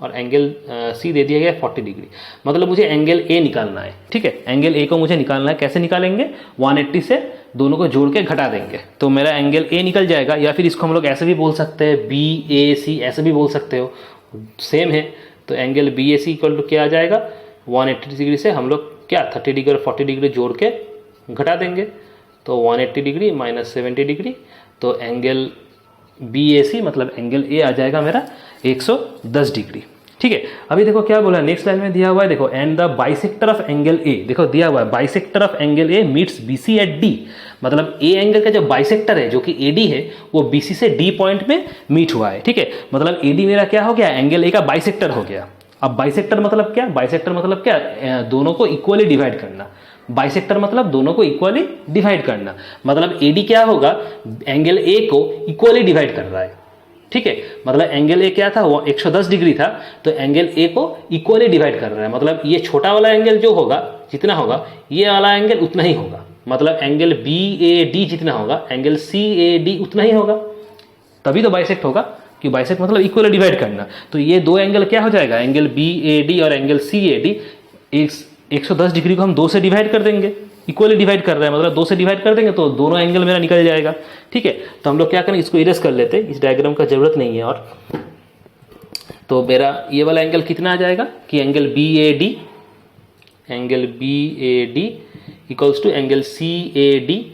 और एंगल सी दे दिया गया है 40 डिग्री। मतलब मुझे एंगल ए निकालना है। ठीक है, एंगल ए को मुझे निकालना है। कैसे निकालेंगे, 180 से दोनों को जोड़ के घटा देंगे तो मेरा एंगल ए निकल जाएगा। या फिर इसको हम लोग ऐसे भी बोल सकते हैं, बी ए सी, ऐसे भी बोल सकते हो, सेम है। तो angle B A C equal to क्या आ जाएगा, 180 डिग्री से हम लोग क्या 30 डिग्री और 40 डिग्री जोड़ के घटा देंगे। तो 180 डिग्री माइनस 70 डिग्री, तो एंगल बी ए सी मतलब एंगल ए आ जाएगा मेरा 110 डिग्री। ठीक है, अभी देखो क्या बोला नेक्स्ट लाइन में दिया हुआ है, देखो and the bisector of angle A, देखो दिया हुआ है bisector of angle A meets BC at D. मतलब ए एंगल का जो बाइसेक्टर है जो कि एडी है वो बीसी से डी पॉइंट में मीट हुआ है। ठीक है, मतलब एडी मेरा क्या हो गया, एंगल ए का बाइसेक्टर हो गया। अब बाइसेक्टर मतलब क्या, बाइसेक्टर मतलब क्या, दोनों को इक्वली डिवाइड करना। बाइसेक्टर मतलब दोनों को इक्वली डिवाइड करना, मतलब एडी क्या होगा, एंगल ए को इक्वली डिवाइड कर रहा है। ठीक है, मतलब एंगल ए क्या था, वो 110 डिग्री था, तो एंगल ए को इक्वली डिवाइड कर रहा है। मतलब ये छोटा वाला एंगल जो होगा जितना होगा, ये वाला एंगल उतना ही होगा। मतलब एंगल बी ए डी जितना होगा, एंगल सी ए डी उतना ही होगा, तभी तो बाइसेक्ट होगा। कि बाइसेक्ट मतलब इक्वली डिवाइड करना। तो ये 2 एंगल क्या हो जाएगा, एंगल बी ए डी और angle C A D 110 degree को हम 2 से डिवाइड कर देंगे, इक्वली डिवाइड कर रहे हैं मतलब 2 से डिवाइड कर देंगे तो दोनों एंगल मेरा निकल जाएगा। ठीक है, तो हम लोग क्या करें, इसको इरेज कर लेते हैं, इस डायग्राम का जरूरत नहीं है। और तो मेरा ये वाला एंगल कितना आ जाएगा कि angle B A D equals to angle C A D,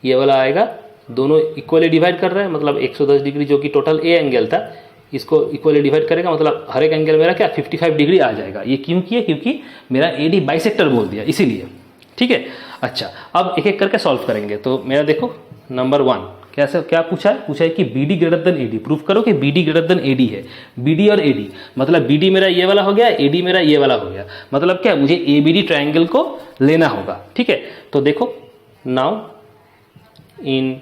ये वाला आएगा। दोनों इक्वली डिवाइड कर रहे हैं मतलब 110 डिग्री जो कि टोटल ए एंगल था, इसको इक्वली डिवाइड करेगा मतलब हर एक एंगल मेरा क्या 55 डिग्री आ जाएगा। ये क्यों किया, क्योंकि मेरा ए डी बाइसेक्टर बोल दिया इसीलिए। ठीक है, अच्छा अब एक एक करके सॉल्व करेंगे। तो मेरा देखो नंबर 1 कैसे क्या पूछा है कि B D greater than A D, proof करो कि B D greater than A D है। बी डी और ए डी मतलब बी डी मेरा ये वाला हो गया, ए डी मेरा ये वाला हो गया, मतलब क्या मुझे ए बी डी ट्राइंगल को लेना होगा। ठीक है, तो देखो now in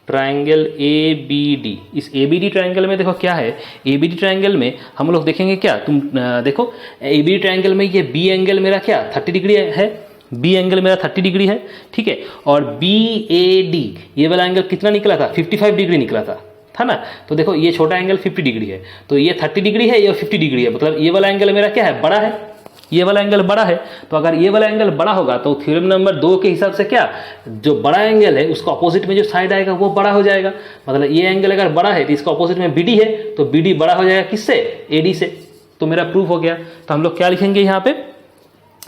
triangle A B D, इस ए बी डी ट्राइंगल में देखो क्या है, ए बी डी ट्राइंगल में हम लोग देखेंगे क्या, तुम देखो ए बी डी ट्राइंगल में ये बी एंगल मेरा क्या 30 डिग्री है, बी एंगल मेरा 30 डिग्री है। ठीक है, और बी ए डी ये वाला एंगल कितना निकला था 55 डिग्री निकला था ना। तो देखो ये छोटा एंगल 50 डिग्री है, तो ये 30 डिग्री है, ये 50 डिग्री है, मतलब ये वाला एंगल मेरा क्या है बड़ा है, ये वाला एंगल बड़ा है। तो अगर ये वाला एंगल बड़ा होगा तो थ्योरम नंबर 2 के हिसाब से क्या, जो बड़ा एंगल है उसका ऑपोजिट में जो साइड आएगा वो बड़ा हो जाएगा। मतलब ये एंगल अगर बड़ा है तो इसका ऑपोजिट में बीडी है, तो बीडी बड़ा हो जाएगा किससे, एडी से। तो मेरा प्रूफ हो गया। तो हम लोग क्या लिखेंगे यहाँ पे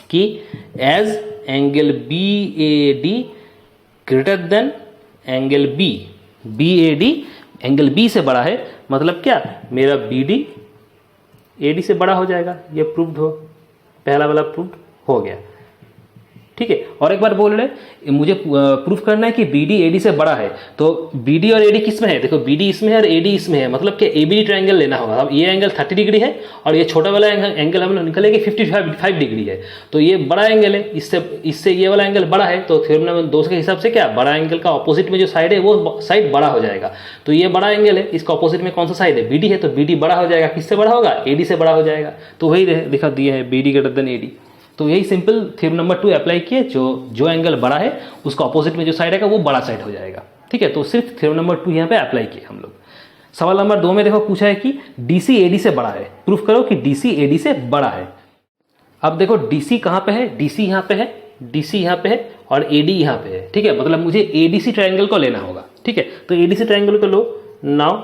कि as angle B A D greater than angle B A D angle B से बड़ा है, मतलब क्या मेरा बी डी ए डी से बड़ा हो जाएगा। ये प्रूव्ड हो, पहला वाला प्रूफ हो गया। ठीक है, और एक बार बोल रहे मुझे प्रूफ करना है कि बी डी ए डी से बड़ा है, तो बी डी और ए डी किस में है, देखो बी डी इसमें है और ए डी इसमें है, मतलब कि ए बी डी ट्राइंगल लेना होगा। अब ये एंगल 30 डिग्री है और ये छोटा वाला एंगल हम लोग निकलेगा 55 डिग्री है, तो ये बड़ा एंगल है, इससे ये वाला एंगल बड़ा है। तो थ्योरम नंबर 2 के हिसाब से क्या बड़ा एंगल का ऑपोजिट में जो साइड है वो साइड बड़ा हो जाएगा। तो ये बड़ा एंगल है, इसका ऑपोजिट में कौन सा साइड है, बी डी है, तो बी डी बड़ा हो जाएगा, किससे बड़ा होगा, ए डी से बड़ा हो जाएगा। तो वही दिखा दिया है B D greater than A D. तो यही सिंपल थ्योरम नंबर 2 अप्लाई किए, जो एंगल बड़ा है उसका ऑपोजिट में जो साइड आएगा वो बड़ा साइड हो जाएगा। ठीक है, तो सिर्फ थ्योरम नंबर 2 यहाँ पे अप्लाई किए हम लोग। सवाल नंबर 2 में देखो पूछा है कि डीसी एडी से बड़ा है, प्रूफ करो कि डीसी एडी से बड़ा है। अब देखो डीसी कहाँ पे है, डीसी यहाँ पे है, डीसी यहाँ पे है और एडी यहाँ पे है। ठीक है, मतलब मुझे एडीसी ट्राइंगल को लेना होगा। ठीक है, तो एडीसी ट्राइंगल को लो। Now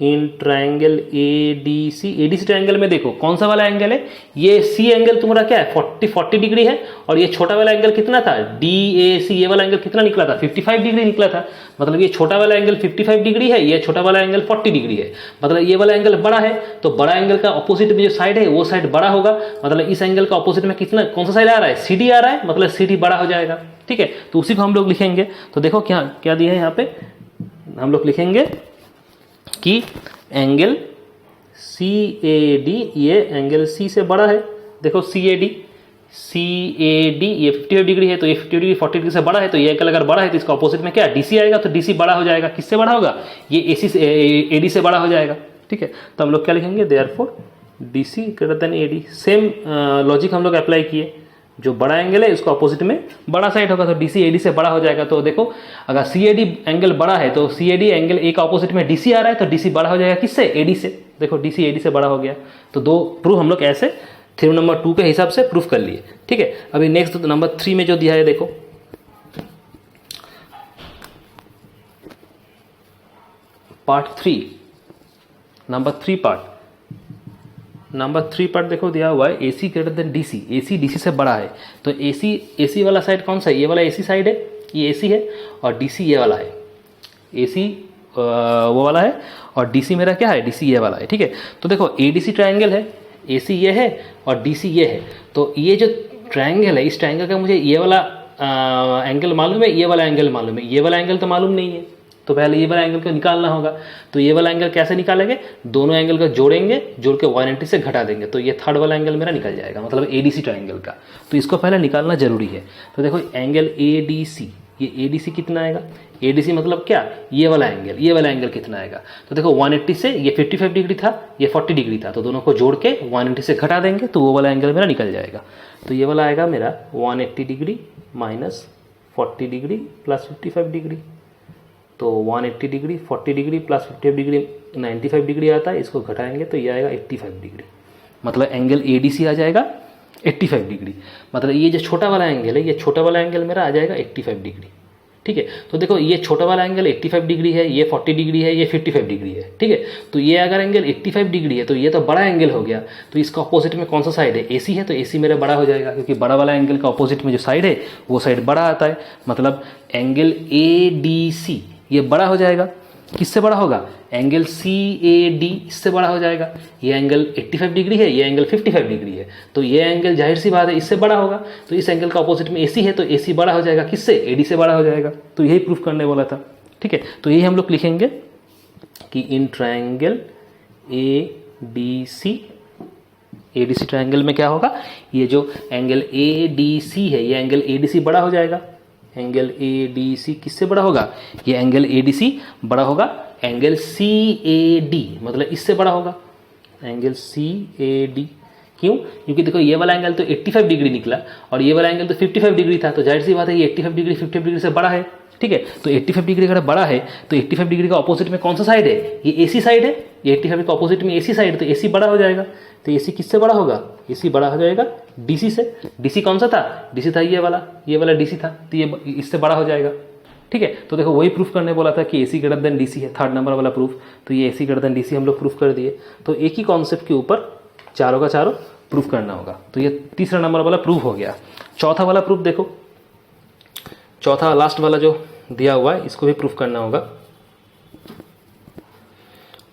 in triangle ADC triangle में देखो कौन सा वाला एंगल है, ये सी एंगल तुम्हारा क्या है 40 डिग्री है, और ये छोटा वाला एंगल कितना था डीएसी, ये वाला एंगल कितना निकला था 55 डिग्री निकला था। मतलब ये छोटा वाला एंगल 55 डिग्री है, ये छोटा वाला एंगल 40 डिग्री है, मतलब ये वाला एंगल बड़ा है। तो बड़ा एंगल का ऑपोजिट में जो साइड है वो साइड बड़ा होगा, मतलब इस एंगल का ऑपोजिट में कितना कौन सा साइड आ रहा है, सीडी आ रहा है, मतलब सीडी बड़ा हो जाएगा। ठीक है, तो उसी को हम लोग लिखेंगे। तो देखो क्या क्या दिया है यहाँ पे, हम लोग लिखेंगे कि एंगल सी ए डी, ये एंगल सी से बड़ा है। देखो सी ए डी ये 55 डिग्री है, तो ये 50 डिग्री 40 डिग्री से बड़ा है, तो ये एंगल अगर बड़ा है तो इसका ऑपोजिट में क्या डीसी आएगा, तो डीसी बड़ा हो जाएगा, किससे बड़ा होगा, ये एसी से एडी से बड़ा हो जाएगा। ठीक है, तो हम लोग क्या लिखेंगे, therefore DC greater than AD. Same logic हम लोग अप्लाई किए, जो बड़ा एंगल है उसका ऑपोजिट में बड़ा साइड होगा, तो डीसी एडी से बड़ा हो जाएगा। तो देखो अगर सी एडी एंगल बड़ा है तो सी एडी एंगल ए का ऑपोजिट में डीसी आ रहा है, तो डीसी बड़ा हो जाएगा किससे, एडी से। देखो डीसी एडी से बड़ा हो गया। तो 2 प्रूफ हम लोग ऐसे थ्योरम नंबर 2 के हिसाब से प्रूफ कर लिए। ठीक है, अभी नेक्स्ट नंबर 3 में जो दिया है देखो, पार्ट 3 नंबर 3 पार्ट देखो दिया हुआ है AC greater than DC, AC DC से बड़ा है। तो एसी वाला साइड कौन सा है, ये वाला एसी साइड है, ये एसी है, और डीसी ये वाला है, एसी वो वाला है, और डीसी मेरा क्या है, डीसी ये वाला है। ठीक है, तो देखो एडीसी ट्राइंगल है, एसी ये है और डीसी ये है। तो ये जो ट्राइंगल है, इस ट्राइंगल का मुझे ये वाला एंगल मालूम है, ये वाला एंगल मालूम है, ये वाला एंगल तो मालूम नहीं है, तो पहले ये वाला एंगल को निकालना होगा। तो ये वाला एंगल कैसे निकालेंगे, दोनों एंगल को जोड़ेंगे, जोड़ के 180 से घटा देंगे, तो ये थर्ड वाला एंगल मेरा निकल जाएगा, मतलब एडीसी ट्राइंगल का। तो इसको पहले निकालना जरूरी है। तो देखो एंगल एडीसी, ये एडीसी कितना आएगा, एडीसी मतलब क्या, ये वाला एंगल कितना आएगा। तो देखो 180 से ये 55 डिग्री था, ये 40 डिग्री था, तो दोनों को जोड़ के 180 से घटा देंगे, तो वो वाला एंगल मेरा निकल जाएगा। तो ये वाला आएगा मेरा 180 degree minus 40 degree plus 55 degree. तो 180 degree 40 degree plus 55 degree 95 degree आता है, इसको घटाएंगे तो ये आएगा 85 डिग्री, मतलब एंगल एडीसी आ जाएगा 85 डिग्री। मतलब ये जो छोटा वाला एंगल है, ये छोटा वाला एंगल मेरा आ जाएगा 85 डिग्री। ठीक है, तो देखो ये छोटा वाला एंगल 85 डिग्री है, ये 40 डिग्री है, ये 55 डिग्री है। ठीक है, तो ये अगर एंगल 85 डिग्री है तो ये तो बड़ा एंगल हो गया। तो इसका ऑपोजिट में कौन सा साइड है? AC है, तो AC मेरा बड़ा हो जाएगा, क्योंकि बड़ा वाला एंगल का ऑपोजिट में जो साइड है वो साइड बड़ा आता है। मतलब एंगल ADC ये बड़ा हो जाएगा। किससे बड़ा होगा? एंगल CAD इससे बड़ा हो जाएगा। ये एंगल 85 डिग्री है, ये एंगल 55 डिग्री है, तो ये एंगल जाहिर सी बात है इससे बड़ा होगा। तो इस एंगल का अपोजिट में AC है, तो AC बड़ा हो जाएगा किससे? AD से बड़ा हो जाएगा। तो यही प्रूफ करने वाला था। ठीक है, तो यही हम लोग लिखेंगे कि इन ट्रायंगल ADC ट्रायंगल में क्या होगा? ये जो एंगल ADC है, ये एंगल ADC बड़ा हो जाएगा। एंगल ADC किससे बड़ा होगा? ये एंगल ADC बड़ा होगा एंगल CAD, मतलब इससे बड़ा होगा एंगल CAD। क्यों? क्योंकि देखो ये वाला एंगल तो 85 डिग्री निकला और ये वाला एंगल तो 55 डिग्री था, तो जाहिर सी बात है ये 85 डिग्री 55 डिग्री से बड़ा है। ठीक है, तो 85 डिग्री अगर बड़ा है तो 85 डिग्री का ऑपोजिट में कौन सा साइड है? ये AC साइड है। ये 85 का ऑपोजिट में AC साइड, तो AC बड़ा हो जाएगा। तो AC किससे बड़ा होगा? AC बड़ा हो जाएगा DC से। DC कौन सा था? DC था ये वाला DC था, तो ये इससे बड़ा हो जाएगा। ठीक है, तो देखो वही प्रूफ करने बोला था कि AC ग्रेटर देन DC है, 3rd नंबर वाला प्रूफ। तो ये AC ग्रेटर देन DC हम लोग प्रूफ कर दिए। तो एक ही कॉन्सेप्ट के ऊपर चारों का चारों प्रूफ करना होगा। तो ये 3रा नंबर वाला प्रूफ हो गया। चौथा वाला प्रूफ देखो, चौथा लास्ट वाला जो दिया हुआ है इसको भी प्रूफ करना होगा।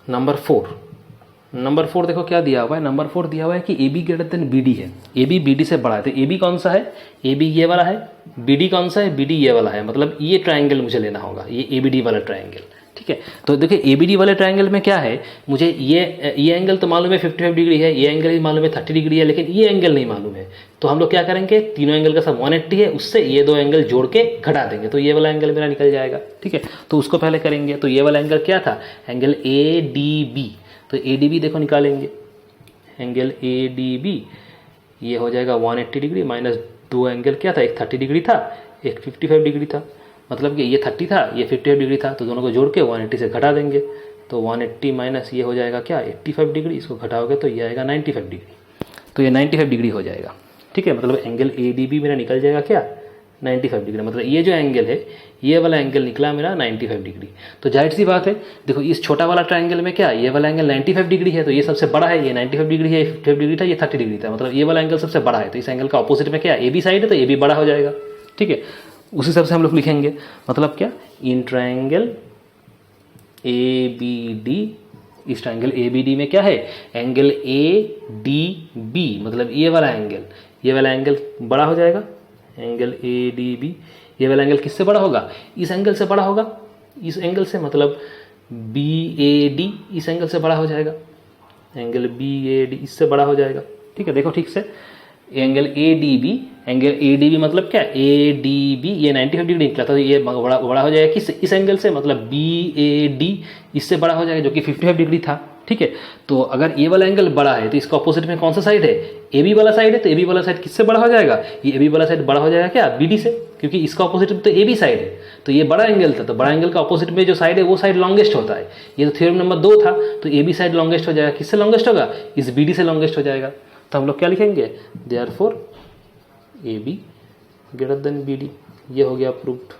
नंबर 4 देखो क्या दिया हुआ है। नंबर 4 दिया हुआ है कि AB ग्रेटर देन BD है। AB BD से बड़ा है। तो AB कौन सा है? AB ये वाला है। BD कौन सा है? BD ये वाला है। मतलब ये ट्रायंगल मुझे लेना होगा, ये ABD वाला ट्रायंगल। ठीक है, तो देखिए ABD वाले ट्रायंगल में क्या है, मुझे ये एंगल तो मालूम है 55 डिग्री है, ये एंगल ही मालूम है 30 डिग्री है, लेकिन ये एंगल नहीं मालूम है। तो हम लोग क्या करेंगे, तीनों एंगल का सब 180 है, उससे ये दो एंगल जोड़ के घटा देंगे, तो ये वाला एंगल मेरा निकल जाएगा। ठीक है, तो उसको पहले करेंगे। तो ये वाला एंगल क्या था? Angle ADB। तो ADB देखो निकालेंगे, एंगल ADB ये हो जाएगा 180 डिग्री माइनस दो एंगल क्या था, एक 30 डिग्री था, एक 55 डिग्री था। मतलब कि ये 30 था, ये 55 डिग्री था, तो दोनों को जोड़ के 180 से घटा देंगे। तो 180 माइनस ये हो जाएगा क्या, 85 डिग्री, इसको घटाओगे तो ये आएगा 95 डिग्री। तो ये 95 डिग्री हो जाएगा। ठीक है, मतलब एंगल ADB मेरा निकल जाएगा क्या, 95 डिग्री। मतलब ये जो एंगल है, ये वाला एंगल निकला मेरा 95 डिग्री। तो जाहिर सी बात है, देखो इस छोटा वाला ट्रायंगल में क्या, ये वाला एंगल 95 डिग्री है, तो ये सबसे बड़ा है। ये 95 डिग्री है, 55 डिग्री था, ये 30 डिग्री था, मतलब ये वाला एंगल सबसे बड़ा है। तो इस एंगल का ऑपोजिट में क्या, AB साइड है, तो AB बड़ा हो जाएगा। ठीक है, उसी हिसाब से हम लोग लिखेंगे। मतलब क्या, इन ट्रायंगल ABD, इस ट्रायंगल ABD में क्या है, एंगल ADB, मतलब ये वाला एंगल बड़ा हो जाएगा। एंगल ADB, ये वाला एंगल किससे बड़ा होगा, इस एंगल से बड़ा होगा, इस एंगल से, मतलब BAD इस एंगल से बड़ा हो जाएगा, एंगल BAD इससे बड़ा हो जाएगा। ठीक है, देखो ठीक से, एंगल ADB मतलब क्या, ADB ये 95 डिग्री निकला था, तो ये बड़ा हो जाएगा किस, इस एंगल से, मतलब BAD इससे बड़ा हो जाएगा, जो कि 55 डिग्री था। ठीक है, तो अगर ये वाला एंगल बड़ा है तो इसका ऑपोजिट में कौन सा साइड है, AB वाला साइड है, तो AB वाला साइड किससे बड़ा हो जाएगा, ये AB वाला साइड बड़ा हो जाएगा क्या, BD से, क्योंकि इसका ऑपोजिट में तो AB साइड है। तो ये बड़ा एंगल था, तो बड़ा एंगल का ऑपोजिट में जो साइड है वो साइड लॉन्गेस्ट होता है। ये तो थ्योरम नंबर 2 था, तो AB साइड लॉन्गेस्ट हो जाएगा, किससे लॉन्गेस्ट होगा, इस BD से लॉन्गेस्ट हो जाएगा। तो हम लोग क्या लिखेंगे, therefore AB greater than BD, ये हो गया प्रूव्ड।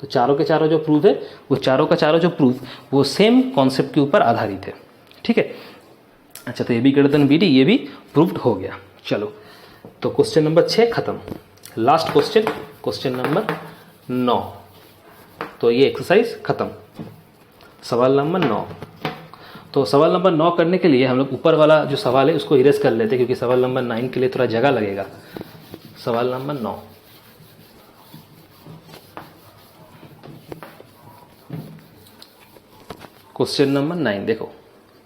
तो चारों के चारों जो प्रूफ है, वो चारों का चारों जो प्रूफ वो सेम कॉन्सेप्ट के ऊपर आधारित है। ठीक है, अच्छा, तो AB ग्रेटर देन BD ये भी प्रूव्ड हो गया। चलो, तो क्वेश्चन नंबर 6 खत्म। Last question number 9। तो ये एक्सरसाइज खत्म। सवाल नंबर 9। तो सवाल नंबर 9 करने के लिए हम लोग ऊपर वाला जो सवाल है उसको इरेज कर लेते हैं, क्योंकि सवाल नंबर 9 के लिए थोड़ा जगह लगेगा। सवाल नंबर 9, क्वेश्चन नंबर 9 देखो,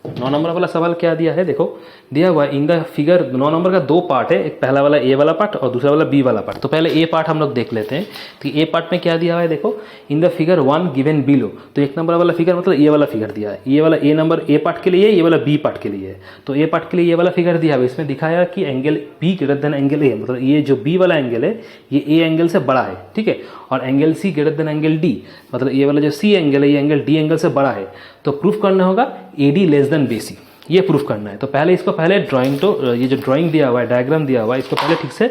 9 नंबर वाला सवाल क्या दिया है, देखो दिया हुआ है इन द फिगर। 9 नंबर का 2 पार्ट है, एक पहला वाला A वाला पार्ट और दूसरा वाला B वाला पार्ट। तो पहले A पार्ट हम लोग देख लेते हैं। तो A पार्ट में क्या दिया हुआ है, देखो इन द फिगर 1 गिवन बिलो। तो 1 नंबर वाला फिगर मतलब ये वाला फिगर दिया है, ये वाला A नंबर A पार्ट के लिए है, ये वाला B पार्ट के लिए है। तो A पार्ट के लिए ये वाला फिगर दिया है, इसमें दिखाया कि angle B greater than angle A, मतलब ये जो B वाला एंगल है ये A एंगल से बड़ा है। ठीक है, और angle C greater than angle D, मतलब ये वाला जो C एंगल है ये एंगल D एंगल से बड़ा है। तो प्रूफ करना होगा AD लेस देन BC। ये प्रूफ करना है। तो पहले इसको पहले ड्राइंग, तो ये जो ड्राइंग दिया हुआ है, डायग्राम दिया हुआ है, इसको पहले ठीक से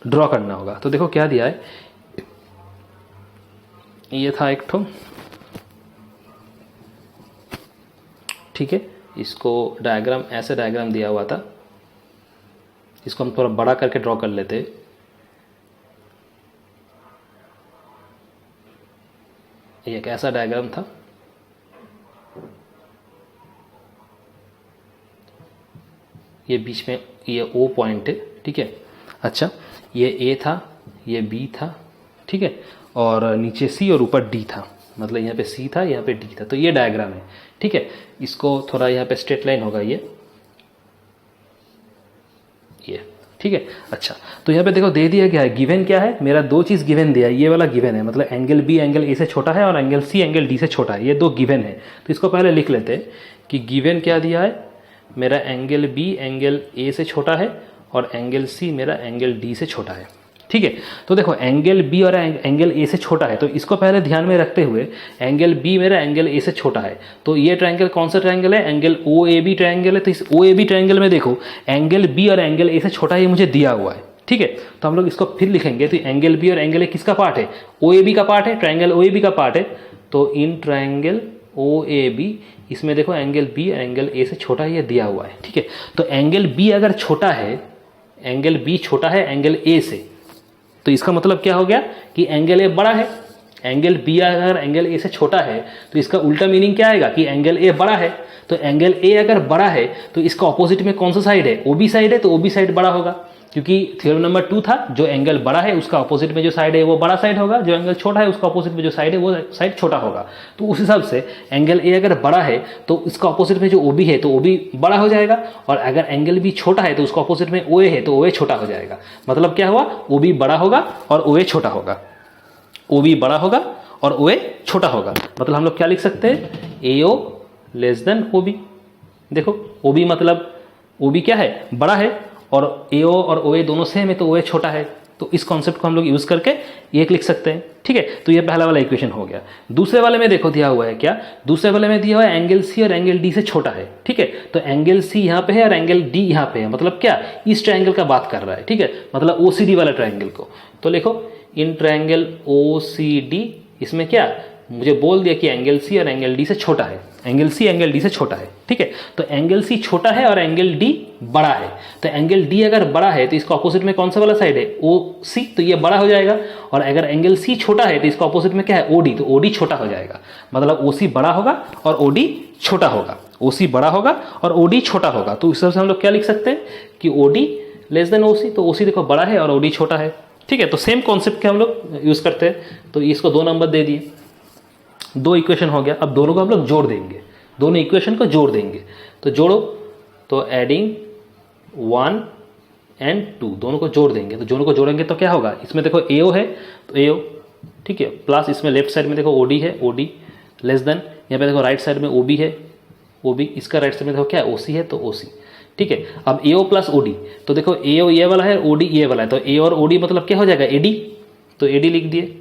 ड्रॉ करना होगा। तो देखो क्या दिया है, ये था एक ठो, ठीक है, इसको डायग्राम, ऐसे डायग्राम दिया हुआ था, इसको हम थोड़ा बड़ा करके ड्रॉ कर लेते। ये एक ऐसा डायग्राम था, ये बीच में ये ओ पॉइंट है, ठीक है। अच्छा, ये ए था, ये बी था, ठीक है, और नीचे सी और ऊपर डी था, मतलब यहाँ पे सी था, यहाँ पे डी था। तो ये डायग्राम है, ठीक है। इसको थोड़ा यहाँ पे स्ट्रेट लाइन होगा ये, ठीक है। अच्छा, तो यहाँ पे देखो दे दिया गया है, गिवन क्या है, मेरा दो चीज़ गिवन दिया है, ये वाला गिवन है, मतलब एंगल बी एंगल ए से छोटा है और एंगल सी एंगल डी से छोटा है, ये दो गिवन है। तो इसको पहले लिख लेते हैं कि गिवन क्या दिया है, मेरा एंगल बी एंगल ए से छोटा है और एंगल सी मेरा एंगल डी से छोटा है, ठीक है। तो देखो एंगल बी और एंगल ए से छोटा है, तो इसको पहले ध्यान में रखते हुए एंगल बी मेरा एंगल ए से छोटा है, तो ये ट्रायंगल कौन सा ट्रायंगल है, angle O A B triangle है। तो इस ओ ए बी ट्रायंगल में देखो एंगल बी और एंगल ए से छोटा ये मुझे दिया हुआ है, ठीक है। तो हम लोग इसको फिर लिखेंगे, तो एंगल बी और एंगल ए किसका पार्ट है, ओ ए बी का पार्ट है, ट्रायंगल ओ ए बी का पार्ट है। तो in triangle O A B, इसमें देखो एंगल बी एंगल ए से छोटा ये दिया हुआ है, ठीक है। तो एंगल बी अगर छोटा है, एंगल बी छोटा है एंगल ए से, तो इसका मतलब क्या हो गया कि एंगल ए बड़ा है। एंगल बी अगर एंगल ए से छोटा है तो इसका उल्टा मीनिंग क्या आएगा कि एंगल ए बड़ा है। तो एंगल ए अगर बड़ा है तो इसका ऑपोजिट में कौन सा साइड है, ओबी साइड है, तो ओबी साइड बड़ा होगा, क्योंकि थ्योरम नंबर 2 था, जो एंगल बड़ा है उसका ऑपोजिट में जो साइड है वो बड़ा साइड होगा, जो एंगल छोटा है उसका ऑपोजिट में जो साइड है वो साइड छोटा होगा। तो उस हिसाब से एंगल ए अगर बड़ा है तो इसका ऑपोजिट में जो ओबी है तो ओबी बड़ा हो जाएगा, और अगर एंगल बी छोटा है तो उसका ऑपोजिट में ओए है तो ओए छोटा हो जाएगा। मतलब क्या हुआ, ओबी बड़ा होगा और ओए छोटा होगा, ओबी बड़ा होगा और ओए छोटा होगा। मतलब हम लोग क्या लिख सकते हैं, एओ लेस देन ओबी। देखो ओबी मतलब ओबी क्या है, बड़ा है, और एओ और ओए दोनों सेम है तो ओए छोटा है। तो इस कॉन्सेप्ट को हम लोग यूज करके एक लिख सकते हैं, ठीक है। तो ये पहला वाला इक्वेशन हो गया। दूसरे वाले में देखो दिया हुआ है क्या, दूसरे वाले में दिया हुआ है एंगल सी और एंगल डी से छोटा है, ठीक है। तो एंगल सी यहाँ पे है और एंगल डी यहाँ पे है, मतलब क्या, इस ट्रायंगल का बात कर रहा है, ठीक है, मतलब ओसीडी वाला ट्रायंगल को। तो लिखो इन ट्रायंगल ओसीडी, इसमें क्या मुझे बोल दिया कि एंगल सी और एंगल डी से छोटा है, एंगल सी एंगल डी से छोटा है, ठीक है। तो एंगल सी छोटा है और एंगल डी बड़ा है। तो एंगल डी अगर बड़ा है तो इसका ऑपोजिट में कौन सा वाला साइड है, ओ सी, तो ये बड़ा हो जाएगा। और अगर एंगल सी छोटा है तो इसका ऑपोजिट में क्या है, ओडी, तो ओडी छोटा हो जाएगा। मतलब ओसी बड़ा होगा और ओडी छोटा होगा, ओसी बड़ा होगा और ओडी छोटा होगा। तो इस तरह से हम लोग क्या लिख सकते हैं कि ओडी लेस देन ओसी, तो ओसी देखो बड़ा है और ओडी छोटा है, ठीक है। तो सेम कॉन्सेप्ट के हम लोग यूज करते हैं। तो इसको 2 नंबर दे दिए, 2 इक्वेशन हो गया। अब दोनों को हम लोग जोड़ देंगे, दोनों इक्वेशन को जोड़ देंगे। तो जोड़ो, तो एडिंग 1 and 2 दोनों को जोड़ देंगे। तो दोनों को जोड़ेंगे तो क्या होगा, इसमें देखो एओ है तो एओ, ठीक है, प्लस इसमें लेफ्ट साइड में देखो ओडी है, ओडी लेस देन, यहाँ पे देखो राइट साइड में ओबी है, ओबी, इसका राइट साइड में देखो क्या है, ओसी है, तो ओसी, ठीक है। अब एओ प्लस ओडी, तो देखो एओ ये वाला है, ओडी ये वाला है, तो ए और ओडी मतलब क्या हो जाएगा, एडी, तो एडी लिख दिए,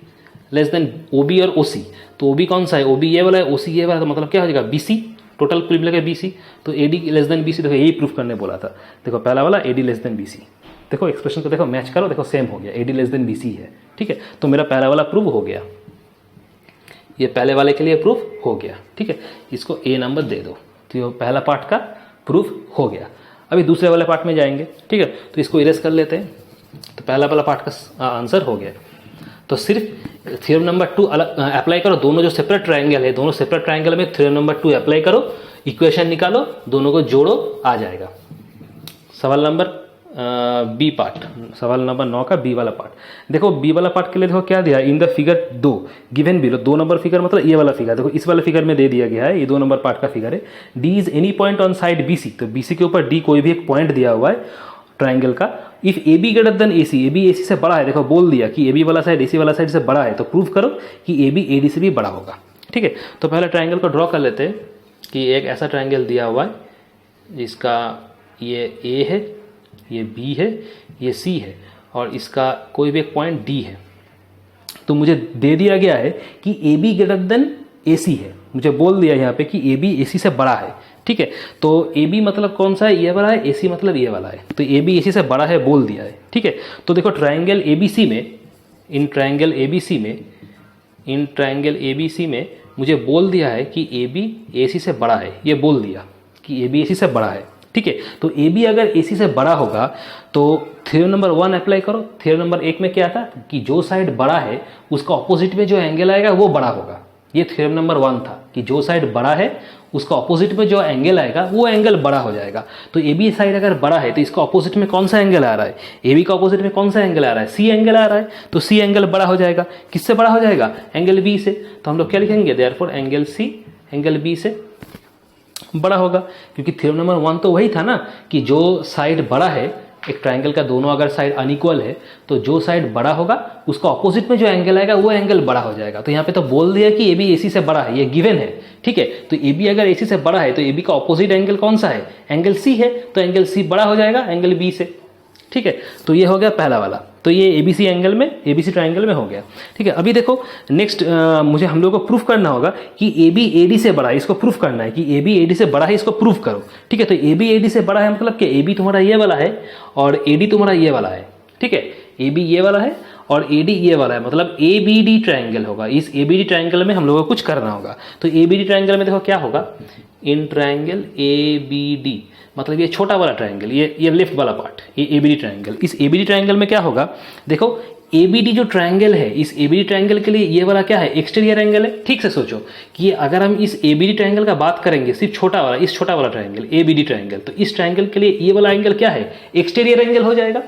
लेस देन ओबी और ओसी, तो ओबी कौन सा है, ओबी ये वाला है, ओसी ये वाला है, तो मतलब क्या हो जाएगा, बीसी, टोटल प्रूफ लगे बीसी। तो एडी लेस देन बीसी, देखो यही प्रूफ करने बोला था। देखो पहला वाला एडी लेस देन बीसी, देखो एक्सप्रेशन को देखो मैच करो, देखो सेम हो गया, एडी लेस देन बीसी है, ठीक है। तो मेरा पहला वाला प्रूफ हो गया, ये पहले वाले के लिए प्रूफ हो गया, ठीक है। इसको ए नंबर दे दो, तो ये पहला पार्ट का प्रूफ हो गया। अभी दूसरे वाले पार्ट में जाएंगे, ठीक है। तो इसको इरेज कर लेते हैं। तो पहला वाला पार्ट का आंसर हो गया। तो सिर्फ थ्योरम नंबर 2 अलग अप्लाई करो, दोनों जो सेपरेट ट्रायंगल है, दोनों सेपरेट ट्रायंगल में थ्योरम नंबर 2 अप्लाई करो, इक्वेशन निकालो, दोनों को जोड़ो, आ जाएगा। सवाल नंबर बी पार्ट, सवाल नंबर 9 का बी वाला पार्ट। देखो बी वाला पार्ट के लिए देखो क्या दिया, इन the figure 2 given below, 2 number figure मतलब ये वाला फिगर, देखो इस वाले फिगर में दे दिया गया है, ये 2 नंबर पार्ट का फिगर है। D is any point on side BC, तो बीसी के ऊपर डी कोई भी एक पॉइंट दिया हुआ है ट्राइंगल का। If A B greater than A C, A B A C से बड़ा है, देखो बोल दिया कि ए बी वाला साइड ए सी वाला साइड से बड़ा है, तो प्रूव करो कि ए बी ए डी से भी बड़ा होगा, ठीक है। तो पहले ट्राइंगल को ड्रॉ कर लेते हैं कि एक ऐसा ट्राइंगल दिया हुआ है जिसका ये ए है, ये बी है, ये सी है, और इसका कोई भी एक पॉइंट डी है। तो मुझे दे दिया गया है कि ए B greater than A C है, मुझे बोल दिया यहाँ पे कि ए बी ए सी से बड़ा है, ठीक है। तो ए बी मतलब कौन सा है, ये वाला है, ए सी मतलब ये वाला है, तो ए बी ए सी से बड़ा है बोल दिया है। ठीक है, तो देखो ट्राइंगल ए बी सी में, इन ट्राइंगल ए बी सी में मुझे बोल दिया है कि ए बी ए सी से बड़ा है, ये बोल दिया कि ए बी ए सी से बड़ा है। ठीक है, तो ए बी अगर ए सी से बड़ा होगा तो थ्योरम नंबर 1 अप्लाई करो। थ्योरम नंबर 1 में क्या था कि जो साइड बड़ा है उसका ऑपोजिट में जो एंगल आएगा वो बड़ा होगा। ये थ्योरम नंबर 1 था कि जो साइड बड़ा है उसका ऑपोजिट में जो एंगल आएगा वो एंगल बड़ा हो जाएगा। तो ए बी साइड अगर बड़ा है तो इसका ऑपोजिट में कौन सा एंगल आ रहा है, ए बी का ऑपोजिट में कौन सा एंगल आ रहा है, सी एंगल आ रहा है, तो सी एंगल बड़ा हो जाएगा। किससे बड़ा हो जाएगा, एंगल बी से। तो हम लोग क्या लिखेंगे, therefore angle C angle B से बड़ा होगा, क्योंकि थ्योरम नंबर 1 तो वही था ना कि जो साइड बड़ा है, एक ट्राइंगल का दोनों अगर साइड अनइक्वल है तो जो साइड बड़ा होगा उसका ऑपोजिट में जो एंगल आएगा वो एंगल बड़ा हो जाएगा। तो यहाँ पे तो बोल दिया कि ए बी ए सी से बड़ा है, ये गिवन है। ठीक है, तो ए बी अगर ए सी से बड़ा है तो ए बी का ऑपोजिट एंगल कौन सा है, एंगल सी है, तो एंगल सी बड़ा हो जाएगा एंगल बी से। ठीक है, तो ये हो गया पहला वाला, तो ये एबीसी एंगल में, एबीसी ट्राइंगल में हो गया। ठीक है, अभी देखो नेक्स्ट मुझे हम लोग को प्रूफ करना होगा कि ए बी ए डी से बड़ा है, इसको प्रूफ करना है कि ए बी ए डी से बड़ा है, इसको प्रूफ करो। ठीक है, तो ए बी ए डी से बड़ा है मतलब कि ए बी तुम्हारा ये वाला है और ए डी तुम्हारा ये वाला है। ठीक है, ए बी ये वाला है और ए डी ये वाला है, मतलब ए बी डी ट्राइंगल होगा। इस ए बी डी ट्राइंगल में हम लोगों को कुछ करना होगा। तो ए बी डी ट्राइंगल में देखो क्या होगा, in triangle A B D, मतलब ये छोटा वाला ट्राइंगल, ये लेफ्ट वाला पार्ट, ये एबीडी ट्राइंगल। इस एबीडी ट्राइंगल में क्या होगा, देखो एबीडी जो ट्राइंगल है, इस एबीडी ट्राइंगल के लिए ये वाला क्या है, एक्सटीरियर एंगल है। ठीक से सोचो कि अगर हम इस एबीडी ट्राइंगल का बात करेंगे, सिर्फ छोटा वाला, इस छोटा वाला ट्राइंगल एबीडी ट्राइंगल, तो इस ट्राइंगल के लिए ये वाला एंगल क्या है, एक्सटीरियर एंगल हो जाएगा।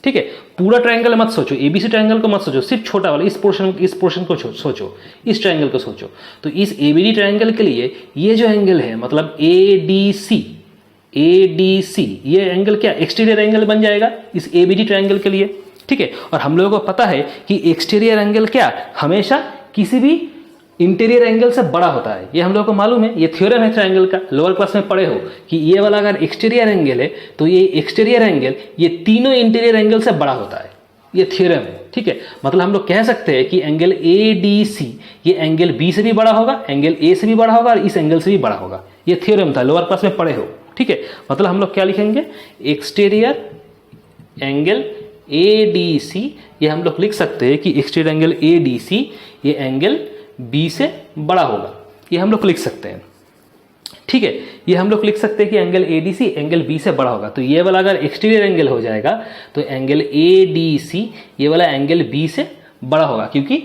ठीक है, पूरा ट्राइंगल मत सोचो, एबीसी ट्राइंगल को मत सोचो, सिर्फ छोटा वाला इस पोर्शन को सोचो, इस ट्राइंगल को सोचो। तो इस एबीडी ट्राइंगल के लिए ये जो एंगल है, मतलब ADC, ये एंगल क्या एक्सटीरियर एंगल बन जाएगा इस एबीडी ट्राइंगल के लिए। ठीक है, और हम लोगों को पता है कि एक्सटीरियर एंगल क्या हमेशा किसी भी इंटीरियर एंगल से बड़ा होता है, ये हम लोगों को मालूम है, ये थ्योरम है ट्राइंगल का, लोअर क्लास में पढ़े हो कि ये वाला अगर एक्सटीरियर एंगल है तो ये एक्सटीरियर एंगल ये तीनों इंटीरियर एंगल से बड़ा होता है, ये थ्योरम है। ठीक है, मतलब हम लोग कह सकते हैं कि एंगल ADC ये एंगल B से भी बड़ा होगा, एंगल A से भी बड़ा होगा और इस एंगल से भी बड़ा होगा, ये थ्योरम था, लोअर क्लास में पढ़े हो। ठीक है, मतलब हम लोग क्या लिखेंगे, एक्सटीरियर एंगल ADC, ये हम लोग लिख सकते हैं कि एक्सटीरियर एंगल ADC ये एंगल B से बड़ा होगा, ये हम लोग लिख सकते हैं। ठीक है, ये हम लोग लिख सकते हैं कि एंगल ADC एंगल B से बड़ा होगा। तो ये वाला अगर एक्सटीरियर एंगल हो जाएगा तो एंगल ADC ये वाला एंगल B से बड़ा होगा, क्योंकि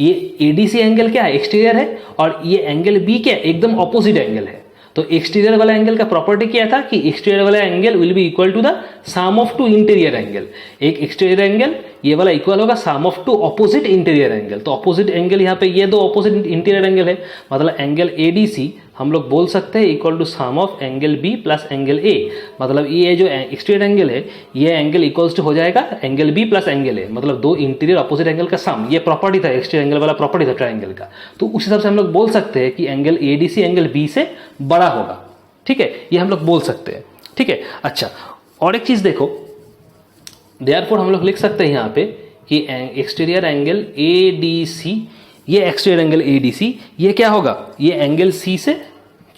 ये ADC एंगल क्या है, एक्सटीरियर है, और ये एंगल B क्या है, एकदम ऑपोजिट एंगल है। तो एक्सटीरियर वाला एंगल का प्रॉपर्टी क्या था कि एक्सटीरियर वाला angle will be equal to the sum of two interior angle. एक एक्सटीरियर एंगल ये वाला इक्वल होगा sum of two opposite interior angle. तो ऑपोजिट एंगल यहाँ पे ये दो ऑपोजिट इंटीरियर एंगल है, मतलब एंगल ADC हम लोग बोल सकते हैं equal to sum of angle B plus angle A। मतलब ये जो एक्सटीरियर एंगल है ये एंगल इक्वल्स टू हो जाएगा angle B plus angle A, मतलब दो इंटीरियर ऑपोजिट एंगल का सम। ये प्रॉपर्टी था एक्सटीरियर एंगल वाला, प्रॉपर्टी था ट्राइंगल का। तो उस हिसाब से हम लोग बोल सकते हैं कि एंगल ADC एंगल B से बड़ा होगा। ठीक है, ये हम लोग बोल सकते हैं। ठीक है, अच्छा और एक चीज देखो, देयरफॉर हम लोग लिख सकते हैं यहाँ पे कि एक्सटीरियर एंगल ADC, ये एक्सटीरियर एंगल ADC ये क्या होगा, ये एंगल C से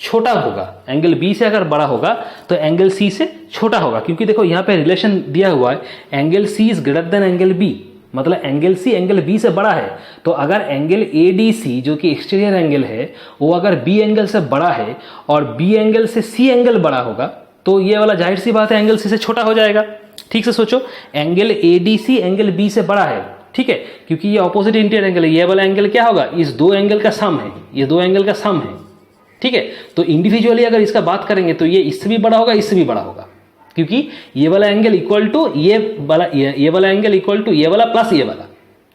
छोटा होगा, एंगल B से अगर बड़ा होगा तो एंगल C से छोटा होगा, क्योंकि देखो यहाँ पे रिलेशन दिया हुआ है angle C is greater than angle B, मतलब एंगल C एंगल B से बड़ा है। तो अगर एंगल ADC जो कि एक्सटीरियर एंगल है वो अगर B एंगल से बड़ा है और B एंगल से C एंगल बड़ा होगा तो ये वाला जाहिर सी बात है एंगल C से छोटा हो जाएगा। ठीक से सोचो, एंगल ADC एंगल B से बड़ा है, ठीक है, क्योंकि ये ऑपोजिट इंटीरियर एंगल है, ये वाला एंगल क्या होगा, इस दो एंगल का सम है, ये दो एंगल का सम है। ठीक है, तो इंडिविजुअली अगर इसका बात करेंगे तो ये इससे भी बड़ा होगा, इससे भी बड़ा होगा, क्योंकि ये वाला एंगल इक्वल टू ये वाला एंगल इक्वल टू ये वाला प्लस ये वाला,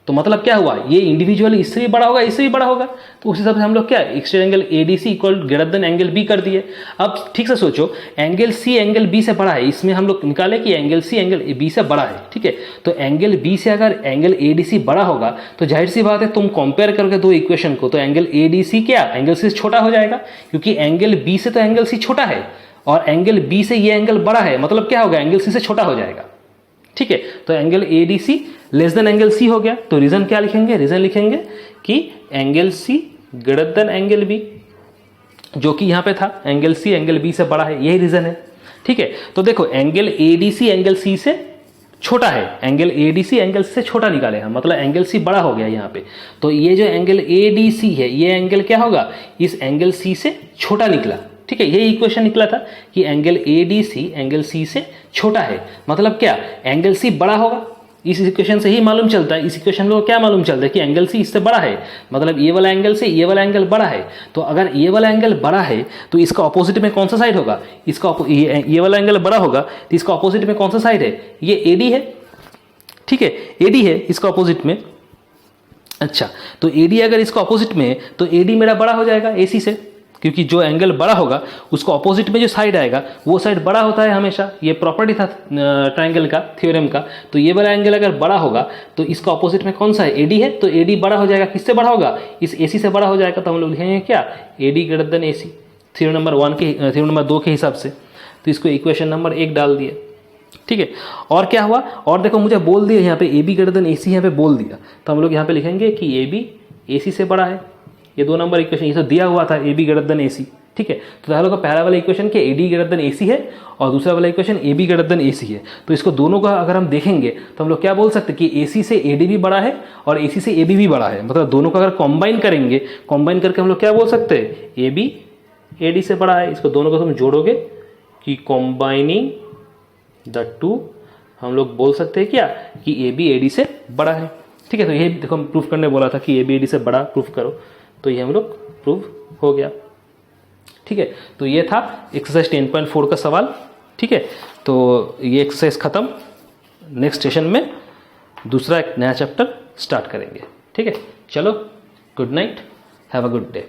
तो मतलब क्या हुआ, ये इंडिविजुअली इससे भी बड़ा होगा, इससे भी बड़ा होगा। तो उस हिसाब से हम लोग क्या exterior angle ADC equal greater than angle B कर दिए। अब ठीक से सोचो, एंगल C एंगल B से बड़ा है, इसमें हम लोग निकाले कि एंगल C एंगल B से बड़ा है। ठीक है, तो एंगल B से अगर एंगल ADC बड़ा होगा तो जाहिर सी बात है तुम कंपेयर करके दो इक्वेशन को, तो एंगल ADC क्या एंगल C से छोटा हो जाएगा, क्योंकि एंगल B से तो एंगल C छोटा है और एंगल B से ये एंगल बड़ा है, मतलब क्या होगा, एंगल C से छोटा हो जाएगा। ठीक है, तो angle ADC less than angle C हो गया। तो रीजन क्या लिखेंगे, रीजन लिखेंगे कि angle C greater than angle B। जो कि यहाँ पे था एंगल सी एंगल बी से बड़ा है, यही रीजन है। ठीक है, तो देखो एंगल एडीसी एंगल सी से छोटा है, एंगल एडीसी एंगल से छोटा निकाले हम, मतलब एंगल सी बड़ा हो गया यहाँ पे। तो ये जो एंगल एडीसी है ये एंगल क्या होगा, इस एंगल सी से छोटा निकला। ठीक है, यही इक्वेशन निकला था कि एंगल एडीसी एंगल सी से छोटा है, मतलब क्या, एंगल सी बड़ा होगा। इस इक्वेशन से ही मालूम चलता है, इस इक्वेशन में क्या मालूम चलता है कि एंगल सी इससे बड़ा है, मतलब ये वाला एंगल से ये वाला एंगल बड़ा है। तो अगर ये वाला एंगल बड़ा है तो इसका ऑपोजिट में कौन सा साइड होगा, इसका ये वाला एंगल बड़ा होगा तो इसका ऑपोजिट में कौन सा साइड है, ये एडी है। ठीक है, एडी है इसका ऑपोजिट में। अच्छा, तो एडी अगर इसका ऑपोजिट में है तो एडी मेरा बड़ा हो जाएगा एसी से, क्योंकि जो एंगल बड़ा होगा उसको ऑपोजिट में जो साइड आएगा वो साइड बड़ा होता है हमेशा। ये प्रॉपर्टी था ट्रायंगल का, थ्योरम का। तो ये वाला एंगल अगर बड़ा होगा तो इसका ऑपोजिट में कौन सा है, एडी है, तो एडी बड़ा हो जाएगा। किससे बड़ा होगा, इस एसी से बड़ा हो जाएगा। तो हम लोग लिखेंगे क्या, AD greater than AC, theorem number 2 के हिसाब से। तो इसको इक्वेशन नंबर 1 डाल दिया। ठीक है, और क्या हुआ, और देखो मुझे बोल दिया यहाँ पे ए बी ग्रेटर देन ए सी, यहाँ पे बोल दिया। तो हम लोग यहाँ पे लिखेंगे कि ए बी ए सी से बड़ा है। ये 2 नंबर इक्वेशन ये तो दिया हुआ था, ए बी ग्रेटर देन ए सी। ठीक है, तो हम लोग का पहला वाला इक्वेशन के A D greater than A C है और दूसरा वाला equation A B greater than A C है। तो इसको दोनों का अगर हम देखेंगे तो हम लोग क्या बोल सकते हैं कि ए सी से ए डी भी बड़ा है और ए सी से ए बी भी बड़ा है। मतलब दोनों का अगर कॉम्बाइन करेंगे, कॉम्बाइन करके हम लोग क्या बोल सकते हैं, ए बी ए डी से बड़ा है। इसको दोनों को तुम जोड़ोगे कि कॉम्बाइनिंग द टू, हम लोग बोल सकते हैं क्या कि ए बी ए डी से बड़ा है। ठीक है, तो ये देखो हम प्रूफ करने बोला था कि ए बी ए डी से बड़ा प्रूफ करो, तो ये हम लोग प्रूफ हो गया। ठीक है, तो ये था एक्सरसाइज 10.4 का सवाल। ठीक है, तो ये एक्सरसाइज खत्म। नेक्स्ट सेशन में दूसरा एक नया चैप्टर स्टार्ट करेंगे। ठीक है, चलो, good night, have a good day.